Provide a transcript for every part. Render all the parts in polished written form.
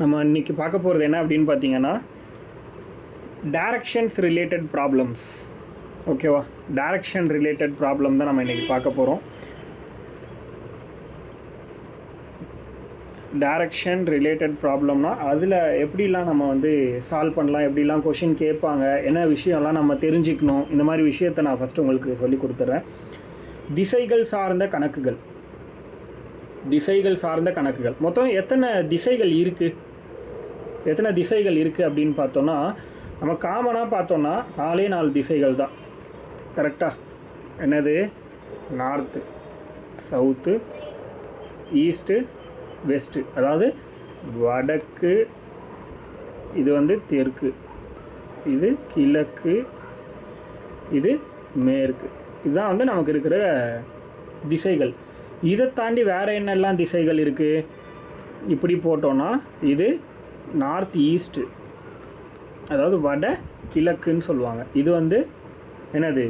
நம்ம இன்றைக்கி பார்க்க போகிறது என்ன அப்படின்னு பார்த்தீங்கன்னா டைரக்ஷன்ஸ் ரிலேட்டட் ப்ராப்ளம்ஸ். ஓகேவா, டைரக்ஷன் ரிலேட்டட் ப்ராப்ளம் தான் நம்ம இன்றைக்கி பார்க்க போகிறோம். டைரக்ஷன் ரிலேட்டட் ப்ராப்ளம்னா அதில் எப்படிலாம் நம்ம வந்து சால்வ் பண்ணலாம், எப்படிலாம் கொஷின் கேட்பாங்க, என்ன விஷயம்லாம் நம்ம தெரிஞ்சுக்கணும், இந்த மாதிரி விஷயத்தை நான் ஃபஸ்ட்டு உங்களுக்கு சொல்லி கொடுத்துட்றேன். திசைகள் சார்ந்த கணக்குகள். திசைகள் சார்ந்த கணக்குகள் மொத்தம் எத்தனை திசைகள் இருக்குது, எத்தனை திசைகள் இருக்குது அப்படின்னு பார்த்தோன்னா, நம்ம காமனாக பார்த்தோன்னா 4 திசைகள் தான். கரெக்டாக? என்னது? North, south, east, west. அதாவது வடக்கு, இது வந்து தெற்கு, இது கிழக்கு, இது மேற்கு. இதுதான் வந்து நமக்கு இருக்கிற திசைகள். இதை தாண்டி வேறு என்னெல்லாம் திசைகள் இருக்குது இப்படி போட்டோன்னா, இது நார்த் ஈஸ்ட்டு, அதாவது வட கிழக்குன்னு சொல்லுவாங்க. இது வந்து என்னது?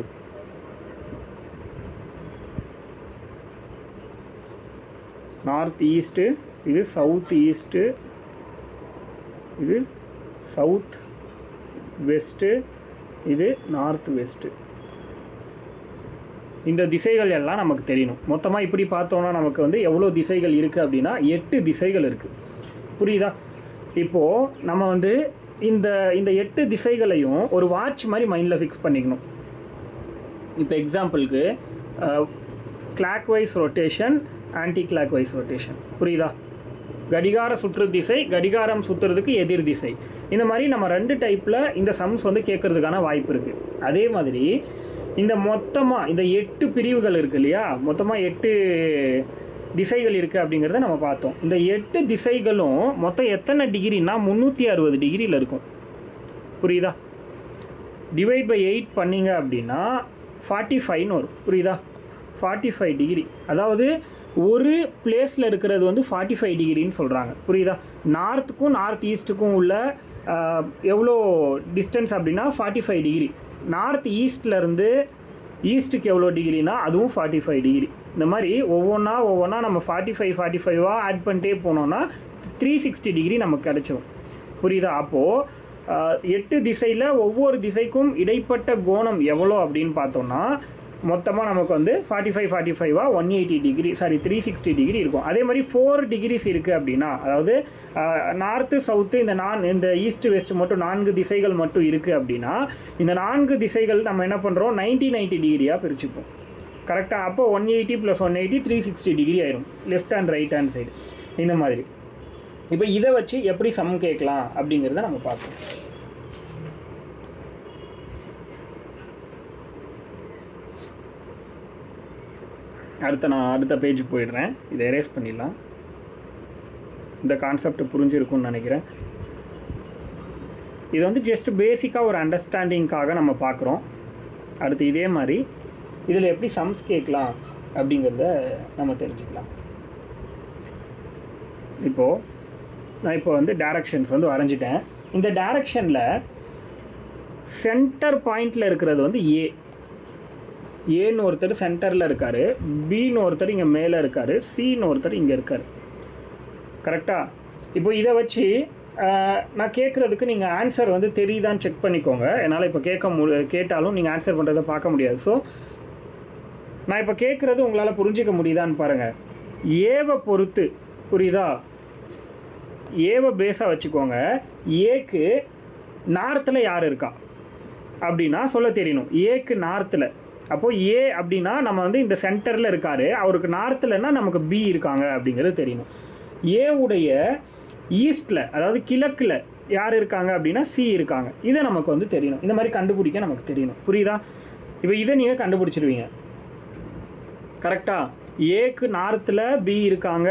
North east. இது சவுத் ஈஸ்ட்டு, இது சவுத் வெஸ்ட்டு, இது நார்த் வெஸ்ட்டு. இந்த திசைகள் எல்லாம் நமக்கு தெரியணும். மொத்தமாக இப்படி பார்த்தோன்னா நமக்கு வந்து எவ்வளோ திசைகள் இருக்குது அப்படின்னா 8 திசைகள் இருக்குது. புரியுதா? இப்போது நம்ம வந்து இந்த 8 திசைகளையும் ஒரு வாட்ச் மாதிரி மைண்டில் ஃபிக்ஸ் பண்ணிக்கணும். இப்போ எக்ஸாம்பிளுக்கு clock wise rotation, anti clock wise rotation. புரியுதா? கடிகார சுற்று திசை, கடிகாரம் சுற்றுறதுக்கு எதிர் திசை. இந்த மாதிரி நம்ம 2 டைப்பில் இந்த சம்ஸ் வந்து கேட்குறதுக்கான வாய்ப்பு இருக்குது. அதே மாதிரி இந்த மொத்தமாக இந்த 8 பிரிவுகள் இருக்குது இல்லையா, மொத்தமாக 8 திசைகள் இருக்குது அப்படிங்கிறத நம்ம பார்த்தோம். இந்த 8 திசைகளும் மொத்தம் எத்தனை டிகிரினா 360 டிகிரியில் இருக்கும். புரியுதா? டிவைட் பை 8 பண்ணிங்க அப்படின்னா 45ன்னு வரும். புரியுதா? 45 டிகிரி. அதாவது ஒரு பிளேஸில் இருக்கிறது வந்து 45 டிகிரின்னு சொல்கிறாங்க. புரியுதா? நார்த்துக்கும் நார்த் ஈஸ்ட்டுக்கும் உள்ள எவ்வளோ டிஸ்டன்ஸ் அப்படின்னா 45 டிகிரி. நார்த் ஈஸ்ட்லேருந்து ஈஸ்ட்டுக்கு எவ்வளோ டிகிரினா அதுவும் 45 டிகிரி. இந்த மாதிரி ஒவ்வொன்றா நம்ம 45 ஆட் பண்ணிட்டே போனோன்னா 360 டிகிரி நமக்கு கிடச்சிடும். புரியுதா? அப்போது 8 திசையில் ஒவ்வொரு திசைக்கும் இடைப்பட்ட கோணம் எவ்வளோ அப்படின்னு பார்த்தோன்னா மொத்தமாக நமக்கு வந்து 45 180 டிகிரி, 360 டிகிரி இருக்கும். அதே மாதிரி 4 டிகிரிஸ் இருக்குது அப்படின்னா, அதாவது நார்த்து சவுத்து இந்த ஈஸ்ட்டு வெஸ்ட்டு மட்டும் 4 திசைகள் மட்டும் இருக்குது அப்படின்னா, இந்த 4 திசைகள் நம்ம என்ன பண்ணுறோம், 90 டிகிரியாக பிரிச்சுப்போம். கரெக்டாக? அப்போ 180 + 180 360 டிகிரி ஆயிரும், left and right hand side. இந்த மாதிரி இப்போ இதை வச்சு எப்படி சம் கேட்கலாம் அப்படிங்கிறத நம்ம பார்ப்போம். நான் அடுத்த பேஜ் போயிடுறேன். இதை எரேஸ் பண்ணிடலாம். இந்த கான்செப்ட் புரிஞ்சிருக்கும்னு நினைக்கிறேன். இது வந்து ஜஸ்ட் பேசிக்காக ஒரு அண்டர்ஸ்டாண்டிங்காக நம்ம பார்க்குறோம். அடுத்து இதே மாதிரி இதில் எப்படி சம்ஸ் கேட்கலாம் அப்படிங்கிறத நம்ம தெரிஞ்சுக்கலாம். நான் இப்போ வந்து டைரக்ஷன்ஸ் வந்து வரைஞ்சிட்டேன். இந்த டைரக்ஷனில் சென்டர் பாயிண்டில் இருக்கிறது வந்து ஏன்னு ஒருத்தர் சென்டரில் இருக்கார், பின்னு ஒருத்தர் இங்கே மேலே இருக்கார், சின்னு ஒருத்தர் இங்கே இருக்கார். கரெக்டாக? இப்போ இதை வச்சு நான் கேட்குறதுக்கு நீங்கள் ஆன்சர் வந்து தெரியுதான்னு செக் பண்ணிக்கோங்க. என்னால் இப்போ கேட்டாலும் நீங்கள் ஆன்சர் பண்ணுறதை பார்க்க முடியாது. ஸோ நான் இப்போ கேட்குறது உங்களால் புரிஞ்சிக்க முடியுதான்னு பாருங்கள். ஏவை பொறுத்து, புரியுதா, ஏவை பேஸாக வச்சுக்கோங்க. ஏக்கு நார்த்தில் யார் இருக்கா அப்படின்னா சொல்ல தெரியணும். ஏக்கு நார்த்தில். அப்போது ஏ அப்படின்னா நம்ம வந்து இந்த சென்டரில் இருக்கார், அவருக்கு நார்த்தில்னா நமக்கு பி இருக்காங்க அப்படிங்கிறது தெரியணும். ஏவுடைய ஈஸ்ட்டில், அதாவது கிழக்கில் யார் இருக்காங்க அப்படின்னா சி இருக்காங்க. இதை நமக்கு வந்து தெரியணும். இந்த மாதிரி கண்டுபிடிக்க நமக்கு தெரியணும். புரியுதா? இப்போ இதை நீங்கள் கண்டுபிடிச்சிடுவீங்க. கரெக்டாக? ஏக்கு நார்த்தில் பி இருக்காங்க,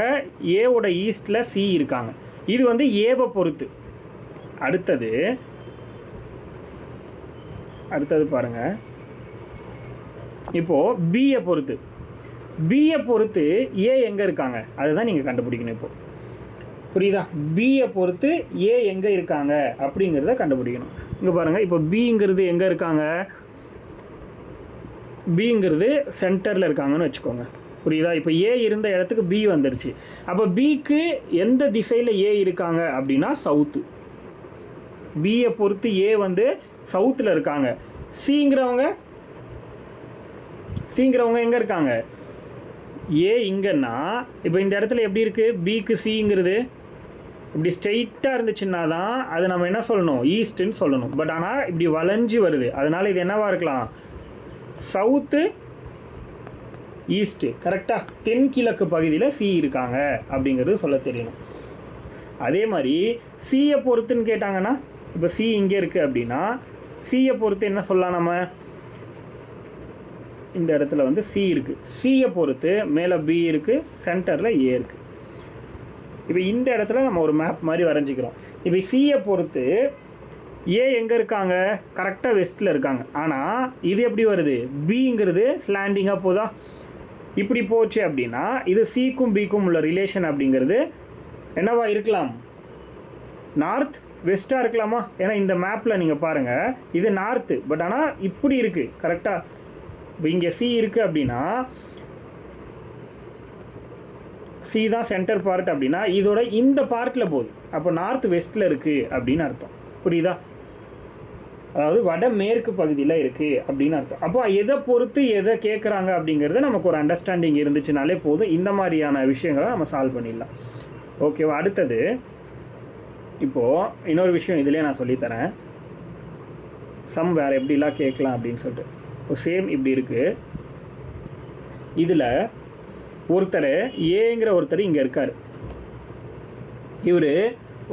ஏவோட ஈஸ்ட்டில் சி இருக்காங்க. இது வந்து ஏவை பொறுத்து. அடுத்தது பாருங்கள். இப்போது பியை பொறுத்து ஏ எங்கே இருக்காங்க அதுதான் நீங்கள் கண்டுபிடிக்கணும். இப்போது புரியுதா? பியை பொறுத்து ஏ எங்கே இருக்காங்க அப்படிங்கிறத கண்டுபிடிக்கணும். இங்கே பாருங்கள். இப்போ பிங்கிறது எங்கே இருக்காங்க, பிங்கிறது சென்டரில் இருக்காங்கன்னு வச்சுக்கோங்க. புரியுதா? இப்போ ஏ இருந்த இடத்துக்கு பி வந்துருச்சு. அப்போ பிக்கு எந்த திசையில் ஏ இருக்காங்க அப்படின்னா சவுத்து. பியை பொறுத்து ஏ வந்து சவுத்தில் இருக்காங்க. சிங்கிறவங்க எங்கே இருக்காங்க? ஏ இங்கன்னா இப்போ இந்த இடத்துல எப்படி இருக்குது? பிக்கு சிங்கிறது இப்படி ஸ்ட்ரெயிட்டாக இருந்துச்சுன்னா தான் அது நம்ம என்ன சொல்லணும்? ஈஸ்ட்டுன்னு சொல்லணும். பட் ஆனால் இப்படி வளைஞ்சு வருது, அதனால் இது என்னவாக இருக்கலாம்? South east. கரெக்டாக தென்கிழக்கு பகுதியில் சி இருக்காங்க அப்படிங்கிறது சொல்ல தெரியணும். அதே மாதிரி சியை பொறுத்துன்னு கேட்டாங்கன்னா, இப்போ சி இங்கே இருக்குது அப்படின்னா சியை பொறுத்து என்ன சொல்லலாம்? நம்ம இந்த இடத்துல வந்து சி இருக்குது, சியை பொறுத்து மேலே பி இருக்குது, சென்டரில் ஏ இருக்குது. இப்போ இந்த இடத்துல நம்ம ஒரு மேப் மாதிரி வரைஞ்சிக்கிறோம். இப்போ சியை பொறுத்து ஏ எங்கே இருக்காங்க? கரெக்டாக வெஸ்ட்டில் இருக்காங்க. ஆனால் இது எப்படி வருது? பிங்கிறது ஸ்லாண்டிங்காக போதா? இப்படி போச்சு அப்படின்னா இது சிக்கும் பிக்கும் உள்ள ரிலேஷன் அப்படிங்கிறது என்னவா இருக்கலாம்? நார்த் வெஸ்ட்டாக இருக்கலாமா? ஏன்னா இந்த மேப்பில் நீங்கள் பாருங்கள், இது நார்த்து, பட் ஆனால் இப்படி இருக்குது. கரெக்டாக இப்போ இங்கே சி இருக்குது அப்படின்னா சி தான் சென்டர் பார்ட் அப்படின்னா இதோட இந்த பார்ட்டில் போகுது. அப்போ நார்த் வெஸ்ட்டில் இருக்குது அப்படின்னு அர்த்தம். புரியுதா? அதாவது வட மேற்கு பகுதியில் இருக்குது அப்படின்னு அர்த்தம். அப்போ எதை பொறுத்து எதை கேட்குறாங்க அப்படிங்கிறது நமக்கு ஒரு அண்டர்ஸ்டாண்டிங் இருந்துச்சுனாலே போதும். இந்த மாதிரியான விஷயங்களை நம்ம சால்வ் பண்ணிடலாம். ஓகேவா? அடுத்தது இப்போது இன்னொரு விஷயம் இதிலே நான் சொல்லித்தரேன். சம் வேறு எப்படிலாம் கேட்கலாம் அப்படின்னு சொல்லிட்டு. இப்போ சேம் இப்படி இருக்குது. இதில் ஒருத்தர் ஏங்கிற ஒருத்தர் இங்கே இருக்கார். இவர்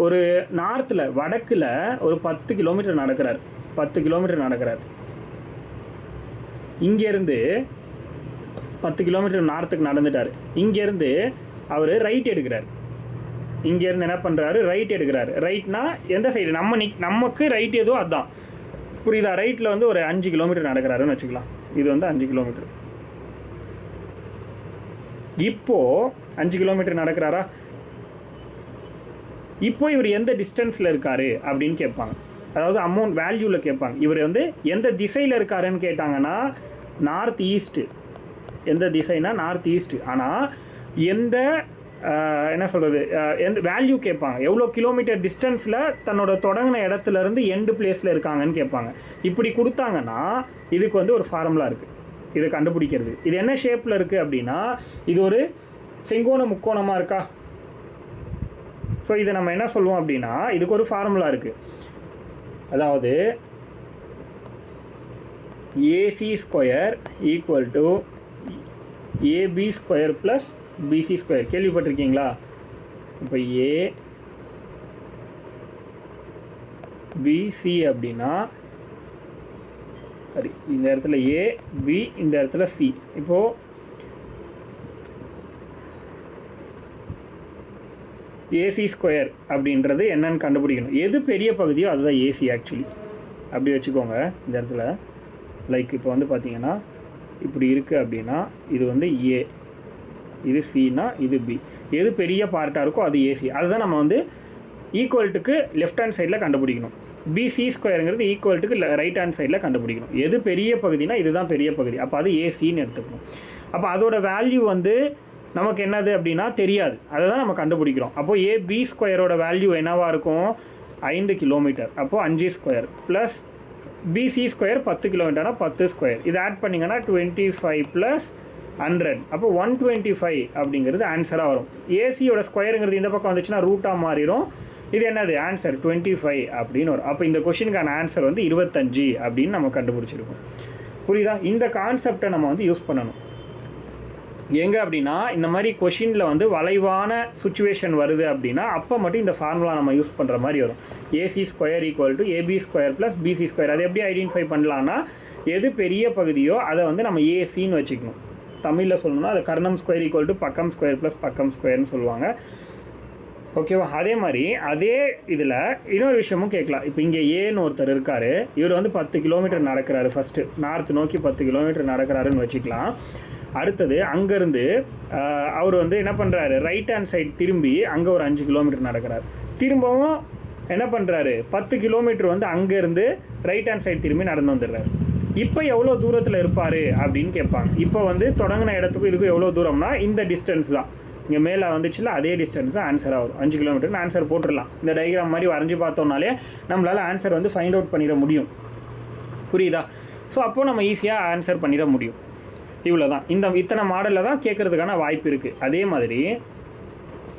ஒரு நார்த்தில் வடக்கில் ஒரு 10 கிலோமீட்டர் நடக்கிறார். 10 கிலோமீட்டர் நடக்கிறார். இங்கேருந்து 10 கிலோமீட்டர் நார்த்துக்கு நடந்துட்டார். இங்கேருந்து அவர் ரைட் எடுக்கிறார். இங்கேருந்து என்ன பண்ணுறாரு? ரைட் எடுக்கிறாரு. ரைட்னா எந்த சைடு? நமக்கு ரைட் ஏதோ அதுதான். புரியுதா? ரைட்டில் வந்து ஒரு 5 கிலோமீட்டர் நடக்கிறாருன்னு வச்சுக்கலாம். இது வந்து 5 கிலோமீட்டர். இப்போது 5 கிலோமீட்டர் நடக்கிறாரா? இப்போ இவர் எந்த டிஸ்டன்ஸில் இருக்கார் அப்படின்னு கேட்பாங்க. அதாவது அமௌண்ட் வேல்யூவில் கேட்பாங்க. இவர் வந்து எந்த திசையில் இருக்காருன்னு கேட்டாங்கன்னா நார்த் ஈஸ்ட்டு. எந்த திசைனா நார்த் ஈஸ்ட்டு. ஆனால் எந்த என்ன சொல்கிறது, எந்த வேல்யூ கேட்பாங்க. எவ்வளோ கிலோமீட்டர் டிஸ்டன்ஸில் தன்னோட தொடங்கின இடத்துலேருந்து எண்டு பிளேஸில் இருக்காங்கன்னு கேட்பாங்க. இப்படி கொடுத்தாங்கன்னா இதுக்கு வந்து ஒரு ஃபார்முலா இருக்குது இதை கண்டுபிடிக்கிறது. இது என்ன ஷேப்பில் இருக்குது அப்படின்னா இது ஒரு செங்கோண முக்கோணமாக இருக்கா? ஸோ இதை நம்ம என்ன சொல்லுவோம் அப்படின்னா இதுக்கு ஒரு ஃபார்முலா இருக்குது. அதாவது AC square equal to AB square plus BC square. கேள்விப்பட்டிருக்கீங்களா? இப்போ ஏ பிசி அப்படின்னா சரி, இந்த இடத்துல ஏ பி, இந்த இடத்துல சி. இப்போது ஏசி ஸ்கொயர் அப்படின்றது என்னன்னு கண்டுபிடிக்கணும். எது பெரிய பகுதியோ அதுதான் ஏசி ஆக்சுவலி. அப்படி வச்சுக்கோங்க. இந்த இடத்துல லைக் இப்போ வந்து பார்த்தீங்கன்னா இப்படி இருக்குது அப்படின்னா இது வந்து ஏ, இது சினா இது பி. எது பெரிய பார்ட்டாக இருக்கோ அது ஏசி. அதுதான் நம்ம வந்து ஈக்குவல்ட்டுக்கு லெஃப்ட் ஹேண்ட் சைடில் கண்டுபிடிக்கணும். பிசி ஸ்கொயருங்கிறது ஈக்குவல்ட்டுக்கு ரைட் ஹேண்ட் சைடில் கண்டுபிடிக்கணும். எது பெரிய பகுதினா இதுதான் பெரிய பகுதி. அப்போ அது ஏசின்னு எடுத்துக்கணும். அப்போ அதோட வேல்யூ வந்து நமக்கு என்னது அப்படின்னா தெரியாது. அதை தான் நம்ம கண்டுபிடிக்கிறோம். அப்போது ஏபி ஸ்கொயரோட வேல்யூ என்னவாக இருக்கும்? 5 கிலோமீட்டர். அப்போது 5 square plus BC square 10 கிலோமீட்டர்னா 10 square. இது ஆட் பண்ணிங்கன்னா 25 ப்ளஸ் 100. அப்போ 125 அப்படிங்கிறது ஆன்சராக வரும். ஏசியோட ஸ்கொயருங்கிறது இந்த பக்கம் வந்துச்சுன்னா ரூட்டாக மாறிடும். இது என்னது? ஆன்சர் 25 அப்படின்னு வரும். அப்போ இந்த கொஷினுக்கான ஆன்சர் வந்து 25 அப்படின்னு நம்ம கண்டுபிடிச்சிருக்கோம். புரியுதா? இந்த கான்செப்டை நம்ம வந்து யூஸ் பண்ணணும். எங்கே அப்படின்னா இந்த மாதிரி கொஷினில் வந்து வளைவான சுச்சுவேஷன் வருது அப்படின்னா அப்போ மட்டும் இந்த ஃபார்முலா நம்ம யூஸ் பண்ணுற மாதிரி வரும். AC square equal to AB square plus BC square. அதை எப்படி ஐடென்டிஃபை பண்ணலான்னா எது பெரிய பகுதியோ அதை வந்து நம்ம ஏசின்னு வச்சுக்கணும். தமிழில் சொல்லணும்னா அது கர்ணம் ஸ்கொயர் ஈக்குவல் டு பக்கம் ஸ்கொயர் ப்ளஸ் பக்கம் ஸ்கொயர்னு சொல்லுவாங்க. ஓகேவா? அதே மாதிரி அதே இதில் இன்னொரு விஷயமும் கேட்கலாம். இப்போ இங்கே ஏன்னு ஒருத்தர் இருக்கார். இவர் வந்து 10 கிலோமீட்டர் நடக்கிறாரு. ஃபஸ்ட்டு நார்த் நோக்கி 10 கிலோமீட்டர் நடக்கிறாருன்னு வச்சுக்கலாம். அடுத்தது அங்கேருந்து அவர் வந்து என்ன பண்ணுறாரு? ரைட் ஹேண்ட் சைடு திரும்பி அங்கே ஒரு 5 கிலோமீட்டர் நடக்கிறார். திரும்பவும் என்ன பண்ணுறாரு? 10 கிலோமீட்டர் வந்து அங்கேருந்து ரைட் ஹேண்ட் சைடு திரும்பி நடந்து வந்துடுறாரு. இப்போ எவ்வளோ தூரத்தில் இருப்பார் அப்படின்னு கேட்பாங்க. இப்போ வந்து தொடங்கின இடத்துக்கும் இதுக்கும் எவ்வளோ தூரம்னா இந்த டிஸ்டன்ஸ் தான். இங்கே மேலே வந்துச்சுல அதே டிஸ்டன்ஸ் தான் ஆன்சராக வரும். 5 கிலோமீட்டர்னு ஆன்சர் போட்டுடலாம். இந்த டயக்ராம் மாதிரி வரைஞ்சி பார்த்தோம்னாலே நம்மளால் ஆன்சர் வந்து ஃபைண்ட் அவுட் பண்ணிட முடியும். புரியுதா? ஸோ அப்போது நம்ம ஈஸியாக ஆன்சர் பண்ணிட முடியும். இவ்வளோ தான். இத்தனை மாடலில் தான் கேட்குறதுக்கான வாய்ப்பு இருக்குது. அதே மாதிரி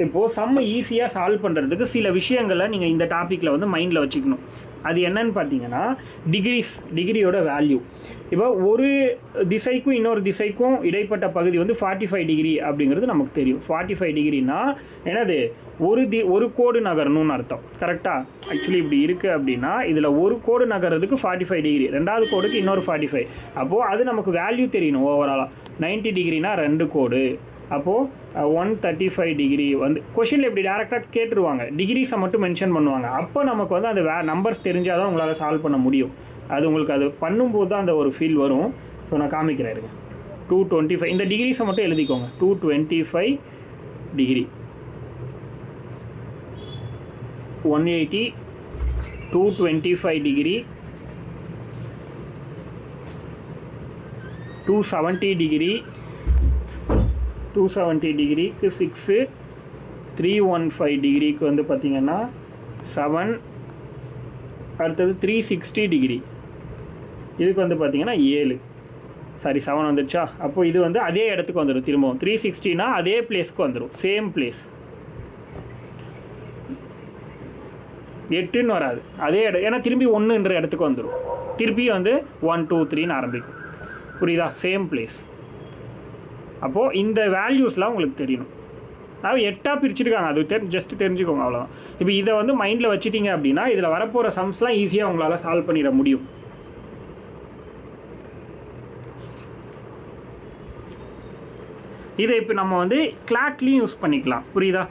இப்போது சம்ம ஈஸியாக சால்வ் பண்ணுறதுக்கு சில விஷயங்களை நீங்கள் இந்த டாப்பிக்கில் வந்து மைண்டில் வச்சுக்கணும். அது என்னன்னு பார்த்தீங்கன்னா டிகிரியோட வேல்யூ. இப்போ ஒரு திசைக்கும் இன்னொரு திசைக்கும் இடைப்பட்ட பகுதி வந்து 45 டிகிரி அப்படிங்கிறது நமக்கு தெரியும். 45 டிகிரினா என்னது? ஒரு கோடு நகரணும்னு அர்த்தம். கரெக்டாக? ஆக்சுவலி இப்படி இருக்குது அப்படின்னா இதில் ஒரு கோடு நகர்றதுக்கு 45 டிகிரி, ரெண்டாவது கோடுக்கு இன்னொரு 45. அப்போது அது நமக்கு வேல்யூ தெரியணும். ஓவராலாக 90 டிகிரினா 2 கோடு. அப்போது 135 டிகிரி வந்து கொஷினில் இப்படி டேரெக்டாக கேட்டுருவாங்க. டிகிரிஸை மட்டும் மென்ஷன் பண்ணுவாங்க. அப்போ நமக்கு வந்து அந்த நம்பர்ஸ் தெரிஞ்சால் தான் உங்களால் சால்வ் பண்ண முடியும். அது உங்களுக்கு அது பண்ணும்போது தான் அந்த ஒரு ஃபீல் வரும். ஸோ நான் காமிக்கிறேன் இருங்க. 225 இந்த டிகிரிஸை மட்டும் எழுதிக்கோங்க. 225 டிகிரி, 180, 225 டிகிரி, 270 டிகிரி, 270 டிகிரிக்கு 6, 315 டிகிரிக்கு வந்து பார்த்திங்கன்னா 7, அடுத்தது 360 டிகிரி இதுக்கு வந்து பார்த்திங்கன்னா 7, சாரி 7 வந்துடுச்சா? அப்போது இது வந்து அதே இடத்துக்கு வந்துடும். திரும்பவும் 360னா அதே பிளேஸ்க்கு வந்துடும், சேம் பிளேஸ். 8ன்னு வராது, அதே இடம். ஏன்னா திரும்பி 1ன்ற இடத்துக்கு வந்துடும். திருப்பி வந்து 1 2 3ன்னு ஆரம்பிக்கும். புரியுதா? Same place. அப்போது இந்த வேல்யூஸ்லாம் உங்களுக்கு தெரியணும். அதாவது 8ஆக பிரிச்சுருக்காங்க, அது ஜஸ்ட் தெரிஞ்சுக்கோங்க, அவ்வளோதான். இப்போ இதை வந்து மைண்டில் வச்சுட்டிங்க அப்படின்னா இதில் வரப்போகிற சம்ஸ்லாம் ஈஸியாக உங்களால் சால்வ் பண்ணிட முடியும். இதை இப்போ நம்ம வந்து கிளாக்லேயும் யூஸ் பண்ணிக்கலாம். புரியுதா?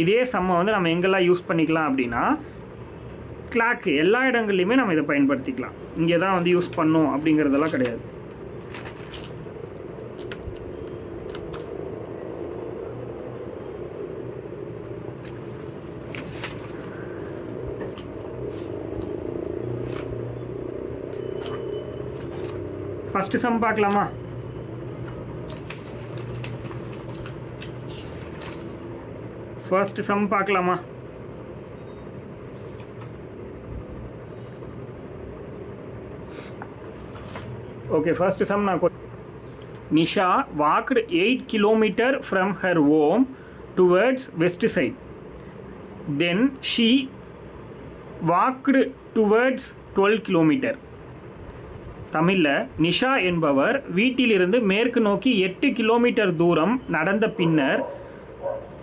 இதே சம்மை வந்து நம்ம எங்கெல்லாம் யூஸ் பண்ணிக்கலாம் அப்படின்னா கிளாக்கு எல்லா இடங்கள்லையுமே நம்ம இதை பயன்படுத்திக்கலாம். இங்கே தான் வந்து யூஸ் பண்ணோம் அப்படிங்கிறதெல்லாம் கிடையாது. ஃபஸ்ட்டு சம் பார்க்கலாமா? ஃபர்ஸ்ட் சம் பார்க்கலாமா? ஓகே, ஃபர்ஸ்ட் சம் நான் Nisha walked 8 kilometers from her home towards west side. Then she walked towards 12 kilometers. தமிழில் நிஷா என்பவர் வீட்டிலிருந்து மேற்கு நோக்கி 8 கிலோமீட்டர் தூரம் நடந்த பின்னர்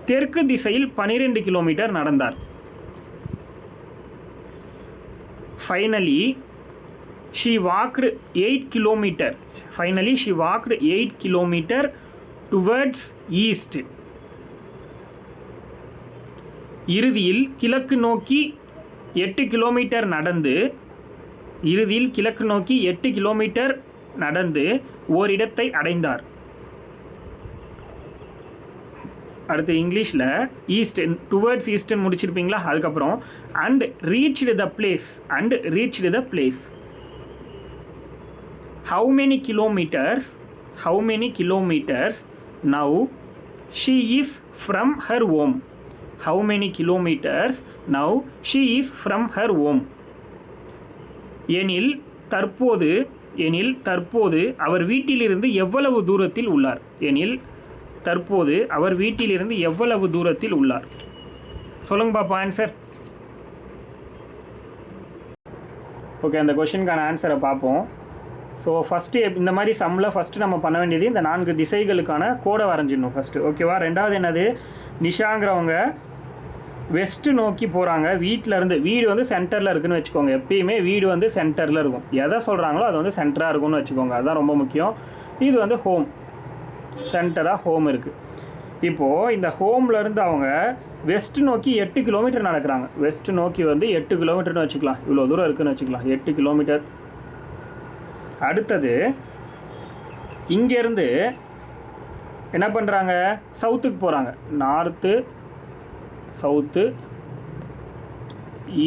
தெற்கு திசையில் 12 கிலோமீட்டர் நடந்தார். Finally, she walked 8 kilometers. Finally, she walked 8 kilometers towards east. இறுதியில் கிழக்கு நோக்கி 8 கிலோமீட்டர் நடந்து ஓரிடத்தை அடைந்தார். அடுத்து இங்கிலீஷில் ஈஸ்ட், டுவர்ட்ஸ் ஈஸ்ட்னு முடிச்சிருப்பீங்களா? அதுக்கப்புறம் and reached the place. How many kilometers now she is from her home? How many kilometers now she is from her home? எனில் தற்போது அவர் வீட்டிலிருந்து எவ்வளவு தூரத்தில் உள்ளார்? சொல்லுங்க பாப்பா ஆன்சர். ஓகே, அந்த கொஷினுக்கான ஆன்சரை பார்ப்போம். ஸோ ஃபஸ்ட்டு இந்த மாதிரி சம்மில் ஃபஸ்ட்டு நம்ம பண்ண வேண்டியது இந்த 4 திசைகளுக்கான கோடை வரைஞ்சிடணும் ஃபஸ்ட்டு. ஓகேவா? ரெண்டாவது என்னது? நிஷாங்கிறவங்க வெஸ்ட்டு நோக்கி போகிறாங்க. வீடு வந்து சென்டரில் இருக்குதுன்னு வச்சுக்கோங்க. எப்பயுமே வீடு வந்து சென்டரில் இருக்கும். எதை சொல்கிறாங்களோ அது வந்து சென்டராக இருக்கும்னு வச்சுக்கோங்க. அதுதான் ரொம்ப முக்கியம். இது வந்து ஹோம், சென்டராக ஹோம் இருக்குது. இப்போது இந்த ஹோம்லேருந்து அவங்க வெஸ்ட்டு நோக்கி 8 கிலோமீட்டர் நடக்கிறாங்க. வெஸ்ட்டு நோக்கி வந்து 8 கிலோமீட்டர்னு வச்சுக்கலாம். இவ்வளோ தூரம் இருக்குதுன்னு வச்சுக்கலாம், 8 கிலோமீட்டர். அடுத்தது இங்கேருந்து என்ன பண்ணுறாங்க? சவுத்துக்கு போகிறாங்க. நார்த்து, சவுத்து,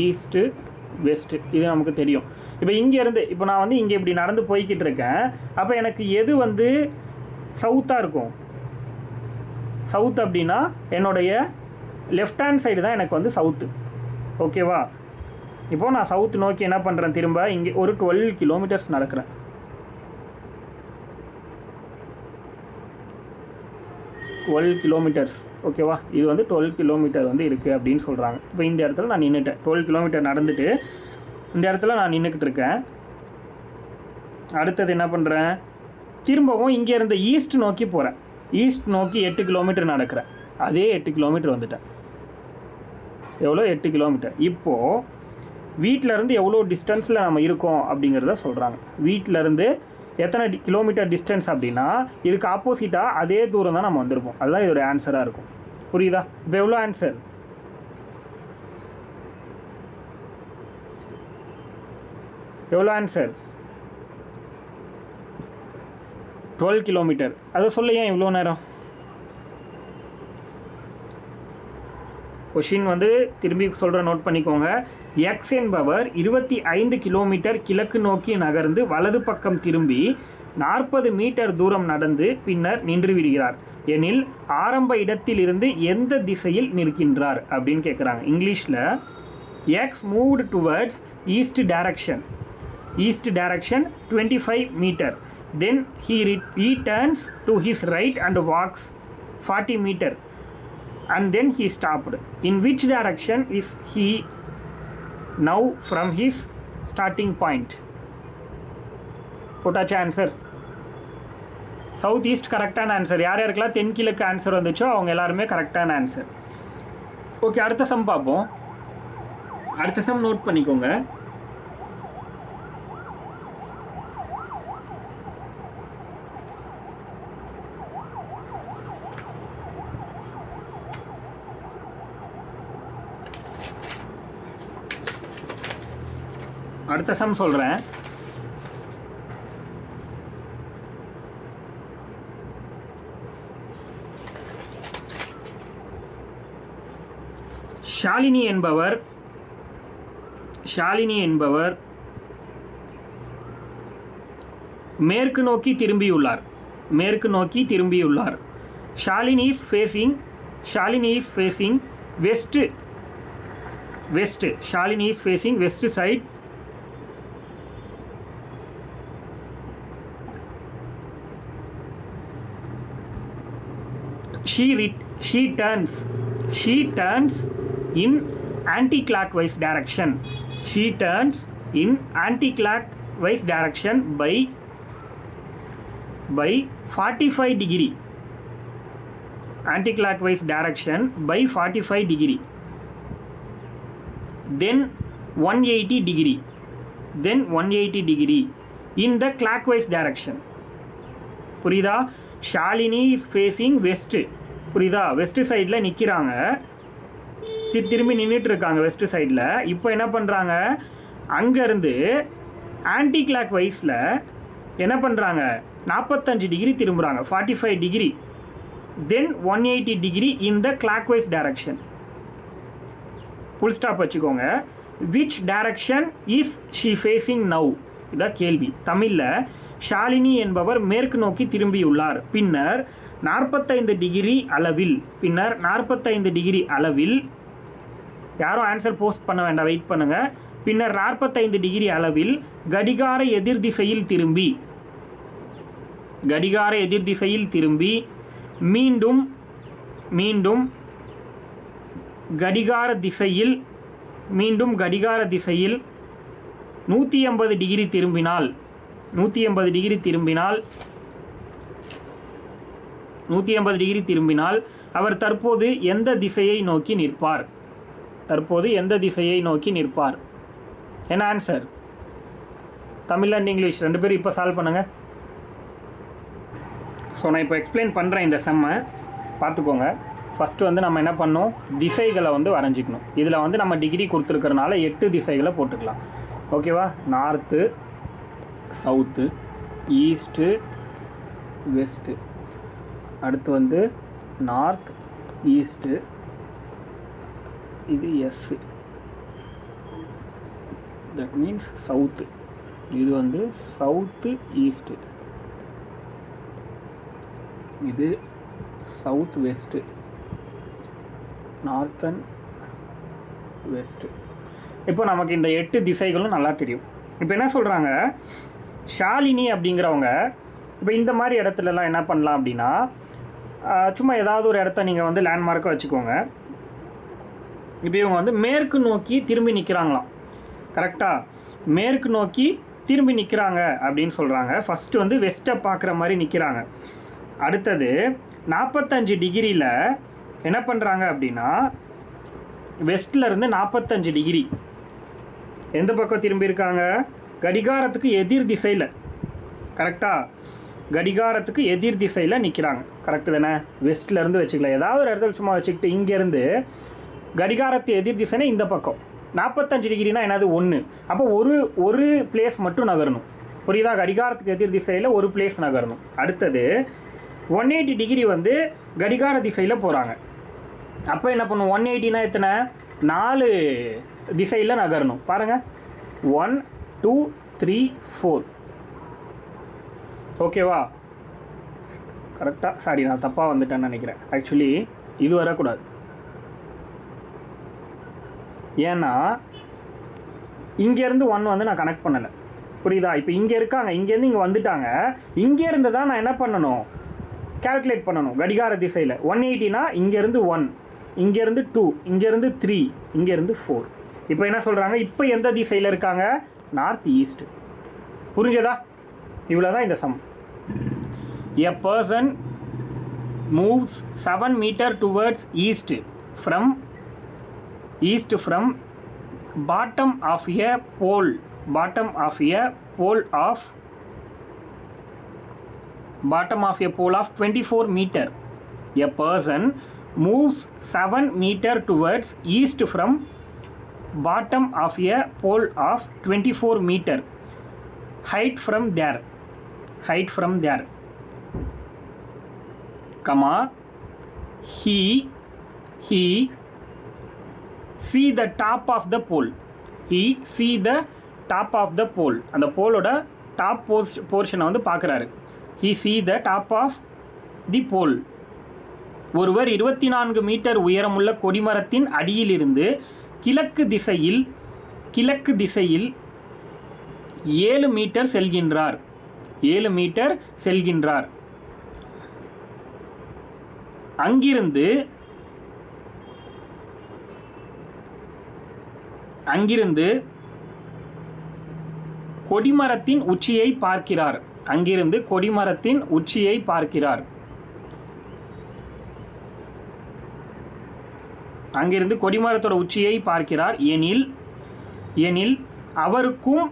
ஈஸ்ட்டு, வெஸ்ட்டு, இது நமக்கு தெரியும். இப்போ இங்கேருந்து இப்போ நான் வந்து இங்கே இப்படி நடந்து போய்கிட்டு இருக்கேன். அப்போ எனக்கு எது வந்து சவுத்தாக இருக்கும்? சவுத் அப்படின்னா என்னுடைய லெஃப்ட் ஹேண்ட் சைடு தான் எனக்கு வந்து சவுத்து. ஓகேவா? இப்போது நான் சவுத் நோக்கி என்ன பண்ணுறேன், திரும்ப இங்கே ஒரு 12 கிலோமீட்டர்ஸ் நடக்கிறேன். கிலோமீட்டர்ஸ். ஓகேவா? இது வந்து 12 கிலோமீட்டர் வந்து இருக்குது அப்படின்னு சொல்கிறாங்க. இப்போ இந்த இடத்துல நான் நின்றுட்டேன். 12 கிலோமீட்டர் நடந்துட்டு இந்த இடத்துல நான் நின்றுக்கிட்டு இருக்கேன். அடுத்தது என்ன பண்ணுறேன், திரும்பவும் இங்கே இருந்த ஈஸ்ட் நோக்கி போகிறேன். ஈஸ்ட் நோக்கி 8 கிலோமீட்டர் நடக்கிறேன். அதே 8 கிலோமீட்டர் வந்துட்டேன். எவ்வளோ? 8 கிலோமீட்டர். இப்போது வீட்டிலேருந்து எவ்வளோ டிஸ்டன்ஸில் நம்ம இருக்கோம் அப்படிங்கிறத சொல்கிறாங்க. வீட்டிலேருந்து எத்தனை கிலோமீட்டர் டிஸ்டன்ஸ் அப்படின்னா இதுக்கு ஆப்போசிட்டாக அதே தூரம் தான் நம்ம வந்திருப்போம். அதுதான் இதோட ஆன்சராக இருக்கும். புரியுதா? இப்போ எவ்வளோ ஆன்சர்? எவ்வளோ ஆன்சர்? 12 கிலோமீட்டர். அதை சொல்ல ஏன் இவ்வளோ நேரம்? கொஷின் வந்து திரும்பி சொல்கிற, நோட் பண்ணிக்கோங்க. எக்ஸ் என்பவர் 25 கிலோமீட்டர் கிழக்கு நோக்கி நகர்ந்து வலது பக்கம் திரும்பி 40 மீட்டர் தூரம் நடந்து பின்னர் நின்று விடுகிறார் எனில் ஆரம்ப இடத்திலிருந்து எந்த திசையில் நிற்கின்றார் அப்படின்னு கேட்குறாங்க. இங்கிலீஷில் X moved towards east direction 25 meter. Then he turns to his right and walks 40 meter and then he stopped. In which direction is he now from his starting point? போட்டாச்சு ஆன்சர். சவுத் ஈஸ்ட் கரெக்டான answer. யார் யாருக்கெல்லாம் தென்கிழக்கு answer வந்துச்சோ அவங்க எல்லாருமே கரெக்டான answer. Okay, அடுத்த சம் பார்ப்போம். அடுத்த சம் நோட் பண்ணிக்கோங்க. அடுத்த சம் சொல்கிறேன். ஷாலினி என்பவர் மேற்கு நோக்கி திரும்பியுள்ளார். Shalini is facing west. Shalini is facing west side. She turns in anti-clockwise direction. By 45 degree. Anti-clockwise direction by 45 degree. Then 180 degree in the clockwise direction. புரியுதா? Shalini is facing west. புரியுதா? வெஸ்ட் சைடில் நிற்கிறாங்க. திரும்பி நின்றுட்டு இருக்காங்க வெஸ்ட் சைடில். இப்போ என்ன பண்ணுறாங்க, அங்கேருந்து ஆன்டி கிளாக் வைஸில் என்ன பண்ணுறாங்க, 45 டிகிரி திரும்புகிறாங்க, 45 degree. Then 180 degree in the clockwise direction. Full stop வச்சுக்கோங்க. Which direction is she facing now? இதான் கேள்வி. தமிழில் ஷாலினி என்பவர் மேற்கு நோக்கி திரும்பியுள்ளார். பின்னர் 45 டிகிரி அளவில் யாரும் ஆன்சர் போஸ்ட் பண்ண வேண்டாம், வெயிட் பண்ணுங்கள். பின்னர் 45 டிகிரி அளவில் கடிகார எதிர் திசையில் திரும்பி மீண்டும் கடிகார திசையில் 180 டிகிரி திரும்பினால் 180 டிகிரி திரும்பினால் அவர் தற்போது எந்த திசையை நோக்கி நிற்பார்? என்ன ஆன்சர்? தமிழ் அண்ட் இங்கிலீஷ் ரெண்டு பேரும் இப்போ சால்வ் பண்ணுங்கள். ஸோ நான் இப்போ எக்ஸ்பிளைன் பண்ணுறேன் இந்த செம்மை, பார்த்துக்கோங்க. ஃபஸ்ட்டு வந்து நம்ம என்ன பண்ணோம், திசைகளை வந்து வரைஞ்சிக்கணும். இதில் வந்து நம்ம டிகிரி கொடுத்துருக்கறனால 8 திசைகளை போட்டுக்கலாம். ஓகேவா? North, south, east, west. அடுத்து வந்து நார்த், ஈஸ்ட்டு, இது எஸ், தட் மீன்ஸ் சவுத்து. இது வந்து சவுத்து ஈஸ்ட்டு, இது சவுத் வெஸ்ட்டு, நார்த்தன் வெஸ்ட்டு. இப்போ நமக்கு இந்த 8 திசைகளும் நல்லா தெரியும். இப்போ என்ன சொல்கிறாங்க, ஷாலினி அப்படிங்கிறவங்க இப்போ இந்த மாதிரி இடத்துலலாம் என்ன பண்ணலாம் அப்படின்னா, சும்மா ஏதாவது ஒரு இடத்த நீங்கள் வந்து லேண்ட்மார்க்காக வச்சுக்கோங்க. இப்போ இவங்க வந்து மேற்கு நோக்கி திரும்பி நிற்கிறாங்களாம். கரெக்டாக மேற்கு நோக்கி திரும்பி நிற்கிறாங்க அப்படின்னு சொல்கிறாங்க. ஃபஸ்ட்டு வந்து வெஸ்ட்டை பார்க்குற மாதிரி நிற்கிறாங்க. அடுத்தது 45 டிகிரியில் என்ன பண்ணுறாங்க அப்படின்னா, வெஸ்ட்லேருந்து 45 டிகிரி எந்த பக்கம் திரும்பி இருக்காங்க, கடிகாரத்துக்கு எதிர் திசையில். கரெக்டாக கடிகாரத்துக்கு எதிர் திசையில் நிற்கிறாங்க. கரெக்டு தானே? வெஸ்ட்லேருந்து வச்சுக்கலாம், ஏதாவது ஒரு இடத்துல சும்மா வச்சுக்கிட்டு இங்கேருந்து கடிகாரத்து எதிர் திசைனா இந்த பக்கம் 45 டிகிரினா என்னது 1. அப்போ ஒரு பிளேஸ் மட்டும் நகரணும். புரியுதா? கடிகாரத்துக்கு எதிர் திசையில் ஒரு பிளேஸ் நகரணும். அடுத்தது 180 டிகிரி வந்து கடிகார திசையில் போகிறாங்க. அப்போ என்ன பண்ணும், 180னா எத்தனை, 4 திசையில் நகரணும். பாருங்கள், 1 2 3 4. ஓகேவா? கரெக்டாக, சாரி நான் தப்பாக வந்துட்டேன்னு நினைக்கிறேன். ஆக்சுவலி இது வரக்கூடாது. ஏன்னா இங்கேருந்து 1 வந்து நான் கனெக்ட் பண்ணலை. புரியுதா? இப்போ இங்கே இருக்காங்க, இங்கேருந்து இங்கே வந்துட்டாங்க. இங்கேருந்து தான் நான் என்ன பண்ணணும், கால்குலேட் பண்ணணும் கடிகார திசையில். 180னா இங்கேருந்து 1, இங்கேருந்து 2, இங்கேருந்து 3, இங்கேருந்து 4. இப்போ என்ன சொல்கிறாங்க, இப்போ எந்த திசையில் இருக்காங்க, நார்த் ஈஸ்ட். புரிஞ்சதா? இவ்வளோ தான் இந்த some. A person moves 7 meters towards east from bottom of a pole of 24 meter. A person moves 7 meter towards east from bottom of a pole of 24 meter. Height from there, comma, he see the top of the pole. அந்த போலோட top போர்ஷனை வந்து பார்க்குறாரு. he see the top of the pole. ஒருவர் 24 metre உயரமுள்ள கொடிமரத்தின் அடியிலிருந்து கிழக்கு திசையில் 7 metre செல்கின்றார். அங்கிருந்து கொடிமரத்தின் உச்சியை பார்க்கிறார். அங்கிருந்து கொடிமரத்தோட உச்சியை பார்க்கிறார் எனில் அவருக்கும்